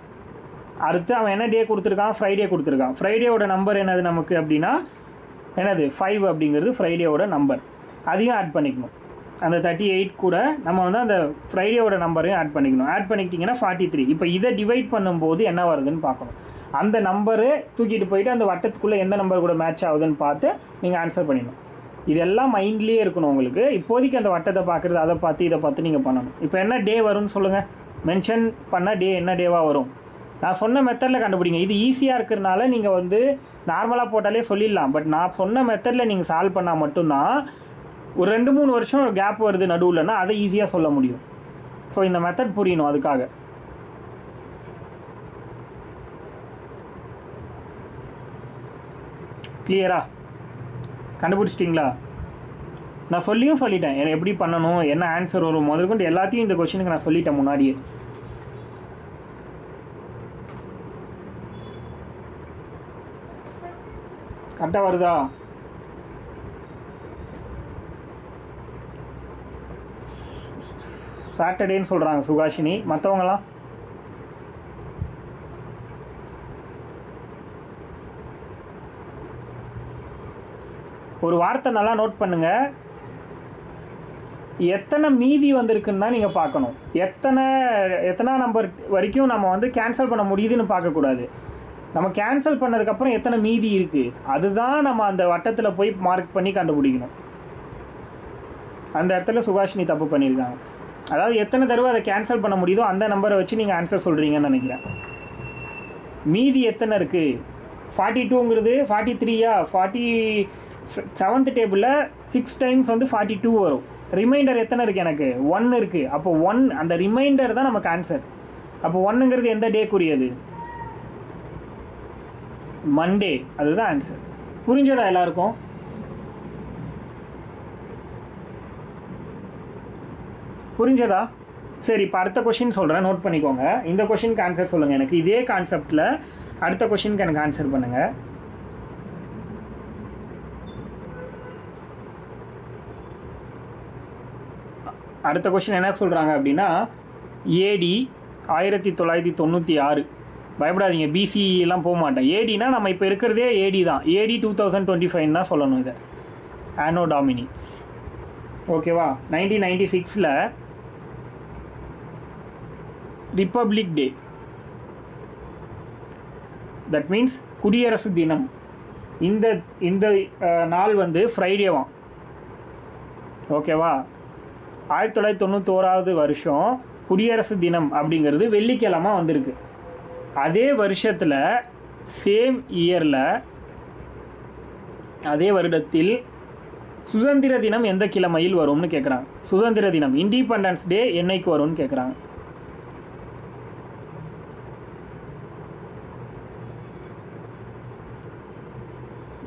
அடுத்து அவன் என்ன டே கொடுத்துருக்கான்? ஃப்ரைடே கொடுத்துருக்கான். ஃப்ரைடேவோட நம்பர் என்னது நமக்கு அப்படின்னா என்னது? 5 அப்படிங்கிறது ஃப்ரைடேவோட நம்பர். அதையும் ஆட் பண்ணிக்கணும். அந்த 38 கூட நம்ம வந்து அந்த ஃப்ரைடேவோட நம்பரையும் ஆட் பண்ணிக்கணும். ஆட் பண்ணிக்கிட்டிங்கன்னா 43. இப்போ இதை டிவைட் பண்ணும்போது என்ன வருதுன்னு பார்க்கணும். அந்த நம்பரு தூக்கிட்டு போயிட்டு அந்த வட்டத்துக்குள்ளே எந்த நம்பர் கூட மேட்ச் ஆகுதுன்னு பார்த்து நீங்கள் ஆன்சர் பண்ணிடணும். இதெல்லாம் மைண்ட்லேயே இருக்கணும் உங்களுக்கு. இப்போதைக்கு அந்த வட்டத்தை பார்க்குறது, அதை பார்த்து இதை பார்த்து நீங்கள் பண்ணணும். இப்போ என்ன டே வரும்னு சொல்லுங்கள். மென்ஷன் பண்ண டே என்ன டேவாக வரும்? நான் சொன்ன மெத்தடில் கண்டுபிடிங்க. இது ஈஸியாக இருக்கிறனால நீங்கள் வந்து நார்மலாக போட்டாலே சொல்லிடலாம். பட் நான் சொன்ன மெத்தடில் நீங்கள் சால்வ் பண்ணால் மட்டும்தான் ஒரு 2-3 வருஷம் கேப் வருது நடுவில்னா அதை ஈஸியாக சொல்ல முடியும். ஸோ இந்த மெத்தட் புரியணும். அதுக்காக கிளியரா கண்டுபிடிச்சிட்டிங்களா? நான் சொல்லிட்டேன் எப்படி பண்ணணும், என்ன ஆன்சர் வரும் முதற்கொண்டு எல்லாத்தையும் இந்த கொஸ்டினுக்கு நான் சொல்லிட்டேன் முன்னாடியே. கரெக்டாக வருதா? சாட்டர்டேன்னு சொல்கிறாங்க சுகாஷினி. மற்றவங்களாம் ஒரு வார்த்தை நல்லா நோட் பண்ணுங்கள், எத்தனை மீதி வந்திருக்குன்னு தான் நீங்கள் பார்க்கணும். எத்தனை நம்பர் வரைக்கும் நம்ம வந்து கேன்சல் பண்ண முடியுதுன்னு பார்க்கக்கூடாது. நம்ம கேன்சல் பண்ணதுக்கப்புறம் எத்தனை மீதி இருக்குது அதுதான் நம்ம அந்த வட்டத்தில் போய் மார்க் பண்ணி கண்டுபிடிக்கணும். அந்த இடத்துல சுபாஷினி தப்பு பண்ணியிருக்காங்க. அதாவது எத்தனை தடவை அதை கேன்சல் பண்ண முடியுதோ அந்த நம்பரை வச்சு நீங்கள் ஆன்சர் சொல்கிறீங்கன்னு நினைக்கிறேன். மீதி எத்தனை இருக்குது? 42ங்கிறது 43யா? 47th டேபிளில் 6 டைம்ஸ் வந்து 42 வரும். ரிமைண்டர் எத்தனை இருக்குது? எனக்கு 1 இருக்குது. அப்போ 1 அந்த ரிமைண்டர் தான் நமக்கு ஆன்சர். அப்போ 1ங்கிறது எந்த டேக்குரியது? மண்டே. அதுதான் ஆன்சர். புரிஞ்சதா எல்லாருக்கும்? புரிஞ்சதா? சரி, இப்போ அடுத்த கொஷின் சொல்கிறேன், நோட் பண்ணிக்கோங்க. இந்த கொஷினுக்கு ஆன்சர் சொல்லுங்கள். எனக்கு இதே கான்செப்டில் அடுத்த கொஷினுக்கு எனக்கு ஆன்சர் பண்ணுங்கள். அடுத்த கொஷின் என்ன சொல்கிறாங்க அப்படின்னா, ஏடி 1996. பயப்படாதீங்க, பிசிலாம் போக மாட்டேன். ஏடினா நம்ம இப்போ இருக்கிறதே ஏடி தான். ஏடி 2025 தான் சொல்லணும். இதை ஆனோ டாமினி. ஓகேவா? 1996ல் ரிப்பப்ளிக் டே, தட் மீன்ஸ் குடியரசு தினம். இந்த நாள் வந்து ஃப்ரைடேவாம். ஓகேவா? 1991 வருஷம் குடியரசு தினம் அப்படிங்கிறது வெள்ளிக்கிழமை வந்திருக்கு. அதே வருஷத்தில் சேம் இயரில் அதே வருடத்தில் சுதந்திர தினம் எந்த கிழமையில் வரும்னு கேட்குறாங்க. சுதந்திர தினம் இண்டிபெண்டன்ஸ் டே என்னைக்கு வரும்னு கேட்குறாங்க.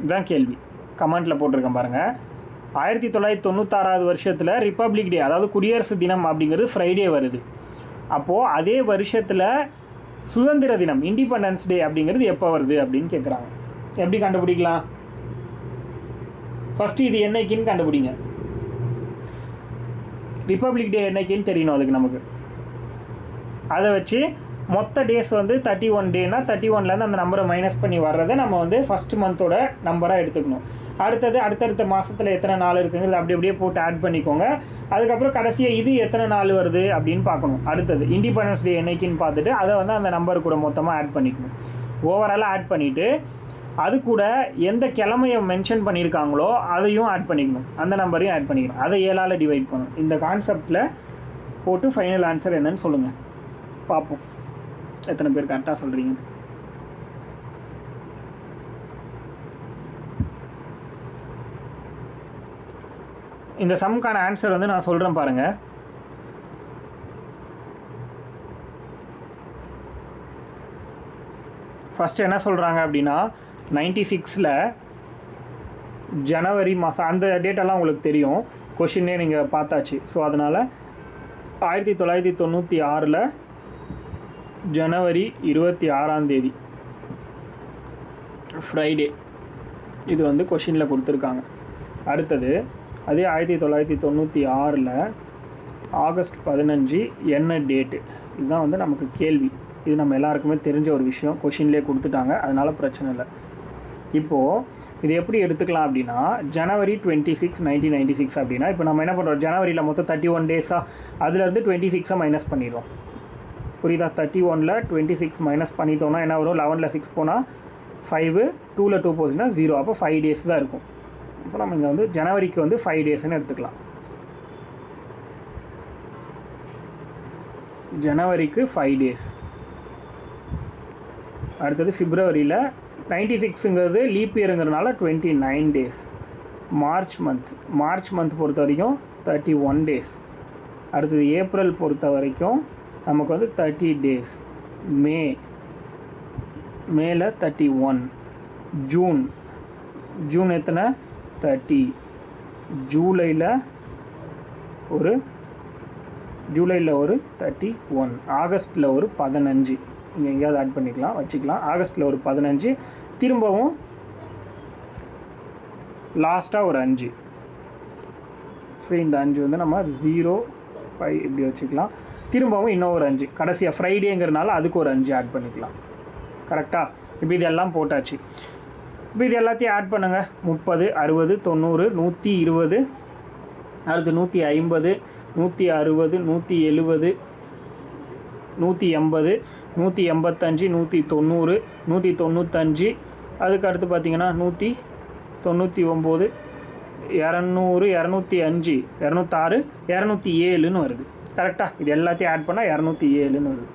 இதுதான் கேள்வி. கமெண்ட்டில் போட்டிருக்கேன் பாருங்கள். 1996 வருஷத்தில் ரிப்பப்ளிக் டே, அதாவது குடியரசு தினம் அப்படிங்கிறது ஃப்ரைடே வருது. அப்போது அதே வருஷத்தில் சுதந்திர தினம் இண்டிபெண்டன்ஸ் டே அப்படிங்கிறது எப்போ வருது அப்படின்னு கேட்குறாங்க. எப்படி கண்டுபிடிக்கலாம்? ஃபஸ்ட்டு இது என்னைக்குன்னு கண்டுபிடிங்க. ரிப்பப்ளிக் டே என்னைக்குன்னு தெரியணும் அதுக்கு நமக்கு. அதை வச்சு மொத்த டேஸ் வந்து 31 டேனா 31லேருந்து அந்த நம்பரை மைனஸ் பண்ணி வர்றதை நம்ம வந்து ஃபஸ்ட் மந்தோட நம்பராக எடுத்துக்கணும். அடுத்தடுத்த மாதத்தில் எத்தனை நாள் இருக்குங்கிறது அப்படி அப்படியே போட்டு ஆட் பண்ணிக்கோங்க. அதுக்கப்புறம் கடைசியாக இது எத்தனை நாள் வருது அப்படின்னு பார்க்கணும். அடுத்தது இண்டிபெண்டன்ஸ் டே என்னைக்குன்னு பார்த்துட்டு அதை வந்து அந்த நம்பர் கூட மொத்தமாக ஆட் பண்ணிக்கணும். ஓவராலாக ஆட் பண்ணிவிட்டு அது கூட எந்த கிழமையை மென்ஷன் பண்ணியிருக்காங்களோ அதையும் ஆட் பண்ணிக்கணும். அந்த நம்பரையும் ஆட் பண்ணிக்கணும். அதை 7ஆல் டிவைட் பண்ணணும். இந்த கான்செப்டில் போட்டு ஃபைனல் ஆன்சர் என்னன்னு சொல்லுங்கள், பார்ப்போம் எத்தனை பேர் கரெக்டாக சொல்கிறீங்க. இந்த சம்முக்கான ஆன்சர் வந்து நான் சொல்கிறேன் பாருங்கள். ஃபஸ்ட்டு என்ன சொல்கிறாங்க அப்படின்னா, 96ல் ஜனவரி மாதம், அந்த டேட்டெல்லாம் உங்களுக்கு தெரியும், கொஷினே நீங்கள் பார்த்தாச்சு. ஸோ அதனால் 1996ல் ஜனவரி 26 ஃப்ரைடே, இது வந்து கொஷினில் கொடுத்துருக்காங்க. அடுத்தது அதே 1996ல் ஆகஸ்ட் 15 என்ன டேட்டு, இதுதான் வந்து நமக்கு கேள்வி. இது நம்ம எல்லாருக்குமே தெரிஞ்ச ஒரு விஷயம், கொஷின்லேயே கொடுத்துட்டாங்க, அதனால் பிரச்சனை இல்லை. இப்போது இது எப்படி எடுத்துக்கலாம் அப்படின்னா, ஜனவரி 26, 1996 அப்படின்னா இப்போ நம்ம என்ன பண்ணுறோம், ஜனவரியில் மொத்தம் 31 டேஸாக, அதுலேருந்து 26 மைனஸ் பண்ணிடுறோம். புரியுதா? 31ல் 26 மைனஸ் பண்ணிட்டோம்னா என்ன வரும்? 11ல் 6 போனால் 5, 2ல் 2 போச்சுன்னா 0. அப்போ 5 டேஸ் தான் இருக்கும். இப்போ நம்ம இங்கே வந்து ஜனவரிக்கு வந்து 5 டேஸ்ன்னு எடுத்துக்கலாம். ஜனவரிக்கு 5 டேஸ். அடுத்தது பிப்ரவரியில் 96ங்கிறது லீப் இயருங்கிறதுனால 29 டேஸ். மார்ச் மந்த் பொறுத்த வரைக்கும் 31 டேஸ். அடுத்தது ஏப்ரல் பொறுத்த வரைக்கும் நமக்கு வந்து 30 டேஸ். மேல 31. ஜூன் எத்தனை? 30. ஜூலையில் ஒரு 31. ஆகஸ்ட்டில் ஒரு 15. இங்கே எங்கேயாவது ஆட் பண்ணிக்கலாம், வச்சுக்கலாம். ஆகஸ்ட்டில் ஒரு 15, திரும்பவும் லாஸ்ட்டாக ஒரு 5. ஸோ இந்த 5 வந்து நம்ம 0, 5 இப்படி வச்சுக்கலாம். திரும்பவும் இன்னும் ஒரு 5, கடைசியாக ஃப்ரைடேங்கிறதுனால அதுக்கு ஒரு 5 ஆட் பண்ணிக்கலாம். கரெக்டாக? இப்போ இதெல்லாம் போட்டாச்சு. இப்போ இது எல்லாத்தையும் ஆட் பண்ணுங்கள். 30, 60, 90, 120, அடுத்து 150, 160, 170, 180, 185, 190, 195, அதுக்கு அடுத்து பார்த்தீங்கன்னா 199, 200, 205, 206, 207ன்னு வருது. கரெக்டாக? இது எல்லாத்தையும் ஆட் பண்ணால் 207ன்னு வருது.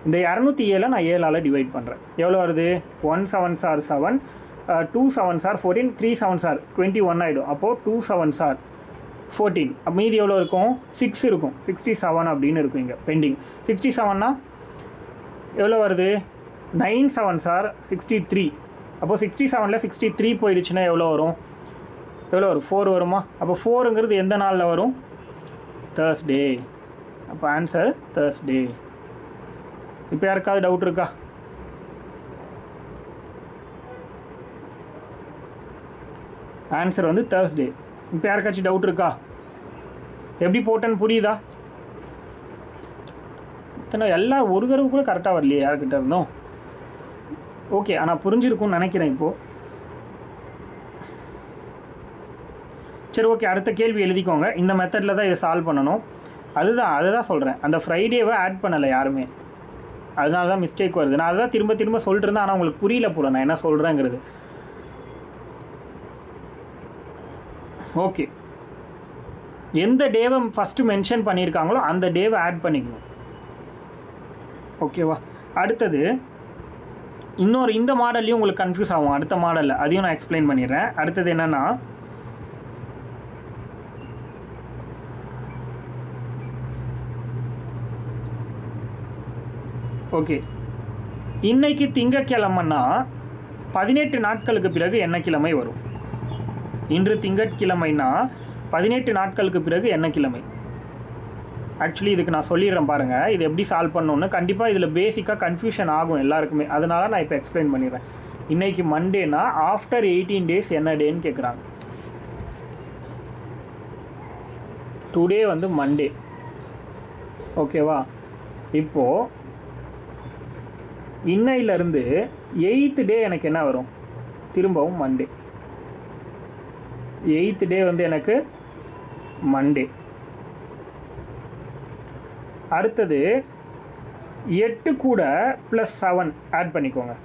இந்த 207 நான் 7ஆல் டிவைட் பண்ணுறேன். எவ்வளோ வருது? 1 7s are 7, 2 7s are 14, 3 7s are 21 ஆகிடும். அப்போது 2 7s are 14. அப்போ மீதி எவ்வளோ இருக்கும்? 6 இருக்கும். 67 அப்படின்னு இருக்கும் இங்கே பெண்டிங். 67னா எவ்வளோ வருது? 9 7s are 63. அப்போது 67ல் 63 போயிடுச்சுன்னா எவ்வளோ வரும்? 4 வருமா? அப்போ 4ங்கிறது எந்த நாளில் வரும்? தேர்ஸ்டே. அப்போ ஆன்சர் தேர்ஸ்டே. இப்போ யாருக்காவது டவுட் இருக்கா? ஆன்சர் வந்து தேர்ஸ்டே. இப்போ யாருக்காச்சும் டவுட் இருக்கா? எப்படி போட்டேன்னு புரியுதா? இத்தனை எல்லாம் ஒரு தடவை கூட கரெக்டாக வரலையே யார்கிட்ட இருந்தோம். ஓகே, ஆனால் புரிஞ்சிருக்கும்னு நினைக்கிறேன் இப்போது. சரி, ஓகே, அடுத்த கேள்வி எழுதிக்கோங்க. இந்த மெத்தடில் தான் இதை சால்வ் பண்ணணும். அதுதான் சொல்கிறேன். அந்த ஃப்ரைடேவை ஆட் பண்ணலை யாருமே, அதனால தான் மிஸ்டேக் வருது. நான் அதுதான் திரும்ப திரும்ப சொல்லிட்டு இருந்தேன், ஆனால் உங்களுக்கு புரியல போல நான் என்ன சொல்கிறேங்கிறது. ஓகே, எந்த டேவை ஃபஸ்ட்டு மென்ஷன் பண்ணியிருக்காங்களோ அந்த டேவை ஆட் பண்ணிக்கணும். ஓகேவா? அடுத்தது இந்த மாடல்லையும் உங்களுக்கு கன்ஃபியூஸ் ஆகும். அடுத்த மாடலில் அதையும் நான் எக்ஸ்பிளைன் பண்ணிடுறேன். அடுத்தது என்னென்னா, ஓகே, இன்னைக்கு திங்கட்கிழமைன்னா 18 நாட்களுக்கு பிறகு என்ன கிழமை வரும்? இன்று திங்கட்கிழமைன்னா 18 நாட்களுக்கு பிறகு என்ன கிழமை? ஆக்சுவலி இதுக்கு நான் சொல்லிடுறேன் பாருங்கள், இது எப்படி சால்வ் பண்ணணுன்னு. கண்டிப்பாக இதில் பேசிக்காக கன்ஃபியூஷன் ஆகும் எல்லாருக்குமே, அதனால நான் இப்போ எக்ஸ்பிளைன் பண்ணிடுறேன். இன்றைக்கி மண்டேனா ஆஃப்டர் 18 days என்ன டேன்னு கேட்குறாங்க. டுடே வந்து மண்டே. ஓகேவா? இப்போது இன்னையிலேருந்து 8th டே எனக்கு என்ன வரும்? திரும்பவும் மண்டே. 8th டே வந்து எனக்கு மண்டே. அடுத்தது 8 கூட +7 ஆட் பண்ணிக்கோங்க.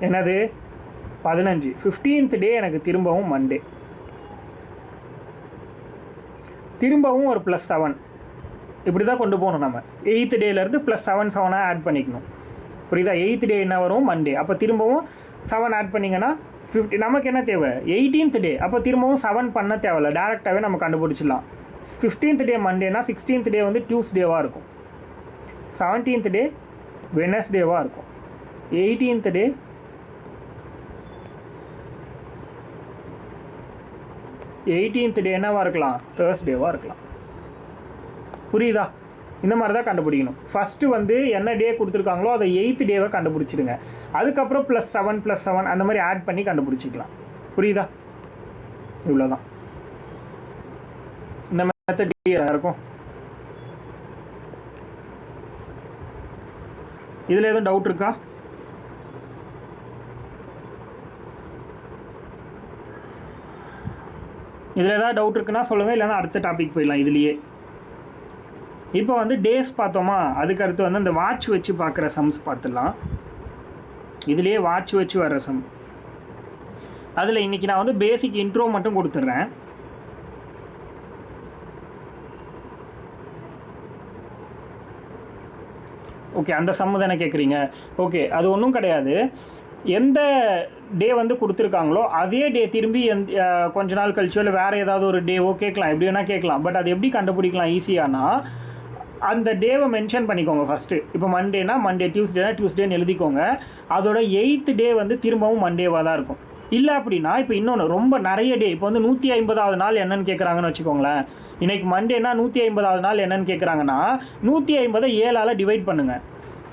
என்னது? 15. 15th டே எனக்கு திரும்பவும் மண்டே. திரும்பவும் ஒரு +7. இப்படி தான் கொண்டு போகணும் நம்ம. 8th டேலேருந்து +7 7 ஆட் பண்ணிக்கணும். புரியுதா? 8th டே என்ன வரும்? மண்டே. அப்போ திரும்பவும் 7 ஆட் பண்ணிங்கன்னா 50. நமக்கு என்ன தேவை? 18th டே. அப்போ திரும்பவும் 7 பண்ண தேவையில்ல, டேரெக்டாகவே நம்ம கண்டுபிடிச்சிடலாம். 15th டே மண்டேனா 16th டே வந்து டியூஸ்டேவாக இருக்கும், 17th டே வெனஸ்டேவாக இருக்கும், 18th டே என்னவாக இருக்கலாம்? தேர்ஸ்டேவாக இருக்கலாம். புரியுதா? இந்த மாதிரி தான் கண்டுபிடிக்கணும். ஃபஸ்ட்டு வந்து என்ன டே கொடுத்துருக்காங்களோ அதை 8th டேவை கண்டுபிடிச்சிடுங்க. அதுக்கப்புறம் +7 +7 அந்த மாதிரி ஆட் பண்ணி கண்டுபிடிச்சிக்கலாம். புரியுதா? இவ்வளோதான். இந்த மெத்தட் இருக்கும். இதில் எதுவும் டவுட் இருக்கா? இதில் ஏதாவது டவுட் இருக்குன்னா சொல்லுங்கள், இல்லைன்னா அடுத்த டாபிக் போயிடலாம். இதுலேயே இப்போ வந்து டேஸ் பார்த்தோமா, அதுக்கு அடுத்து வந்து அந்த வாட்ச் வச்சு பார்க்குற சம்ஸ் பார்த்துடலாம். இதுலேயே வாட்ச் வச்சு வர்ற சம். அதில் இன்றைக்கி நான் வந்து பேசிக் இன்ட்ரோ மட்டும் கொடுத்துட்றேன். ஓகே, அந்த சம்மு தானே கேட்குறீங்க? ஓகே, அது ஒன்றும் கிடையாது. எந்த டே வந்து கொடுத்துருக்காங்களோ அதே டே திரும்பி கொஞ்ச நாள் கழிச்சோ இல்லை வேறு ஏதாவது ஒரு டேவோ கேட்கலாம், எப்படி வேணால் கேட்கலாம். பட் அது எப்படி கண்டுபிடிக்கலாம் ஈஸியானா, அந்த டேவை மென்ஷன் பண்ணிக்கோங்க ஃபஸ்ட்டு. இப்போ மண்டேனா மண்டே, டியூஸ்டேனா டியூஸ்டேன்னு எழுதிக்கோங்க. அதோட 8th டே வந்து திரும்பவும் மண்டேவாக தான் இருக்கும். இல்லை அப்படின்னா இப்போ இன்னொன்று ரொம்ப நிறைய டே, இப்போ வந்து 150வது நாள் என்னன்னு கேட்குறாங்கன்னு வச்சுக்கோங்களேன். இன்றைக்கி மண்டேனா 150வது நாள் என்னன்னு கேட்குறாங்கன்னா 150 7ஆல் டிவைட் பண்ணுங்கள்.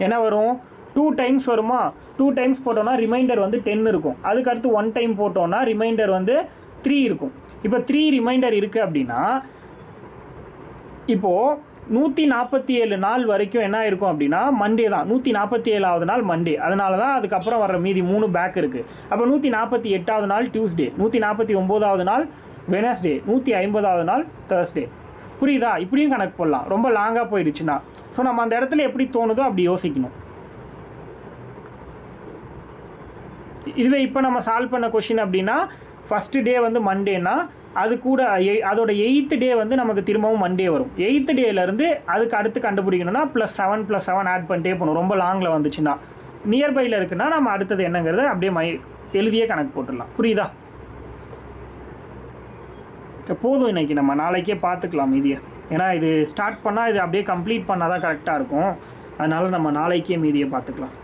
என்ன வரும்? 2 times வருமா? 2 times போட்டோன்னா ரிமைண்டர் வந்து 10 இருக்கும். அதுக்கடுத்து 1 time போட்டோன்னா ரிமைண்டர் வந்து 3 இருக்கும். இப்போ 3 ரிமைண்டர் இருக்குது அப்படின்னா இப்போது 147 நாள் வரைக்கும் என்ன இருக்கும் அப்படின்னா மண்டே தான். 147வது நாள் மண்டே. அதனால தான் அதுக்கப்புறம் வர்ற மீதி 3 பேக் இருக்குது. அப்போ 148வது நாள் டியூஸ்டே, 149வது நாள் வெனஸ்டே, 150வது நாள் தேர்ஸ்டே. புரியுதா? இப்படியும் கணக்கு போடலாம், ரொம்ப லாங்காக போயிடுச்சுன்னா. ஸோ நம்ம அந்த இடத்துல எப்படி தோணுதோ அப்படி யோசிக்கணும். இதுவே இப்போ நம்ம சால்வ் பண்ண கொஷின் அப்படின்னா ஃபஸ்ட்டு டே வந்து மண்டேனா அது கூட அதோட 8th டே வந்து நமக்கு திரும்பவும் மண்டே வரும். 8th டேலேருந்து அதுக்கு அடுத்து கண்டுபிடிக்கணும்னா +7 +7 ஆட் பண்ணிட்டே போகணும். ரொம்ப லாங்கில் வந்துச்சுன்னா. நியர்பையில் இருக்குன்னா நம்ம அடுத்தது என்னங்கிறத அப்படியே எழுதியே கணக்கு போட்டுடலாம். புரியுதா? போதும், இன்றைக்கி நம்ம நாளைக்கே பார்த்துக்கலாம் மீதியை. ஏன்னா இது ஸ்டார்ட் பண்ணால் இது அப்படியே கம்ப்ளீட் பண்ணால் தான் கரெக்டாக இருக்கும். அதனால் நம்ம நாளைக்கே மீதியை பார்த்துக்கலாம்.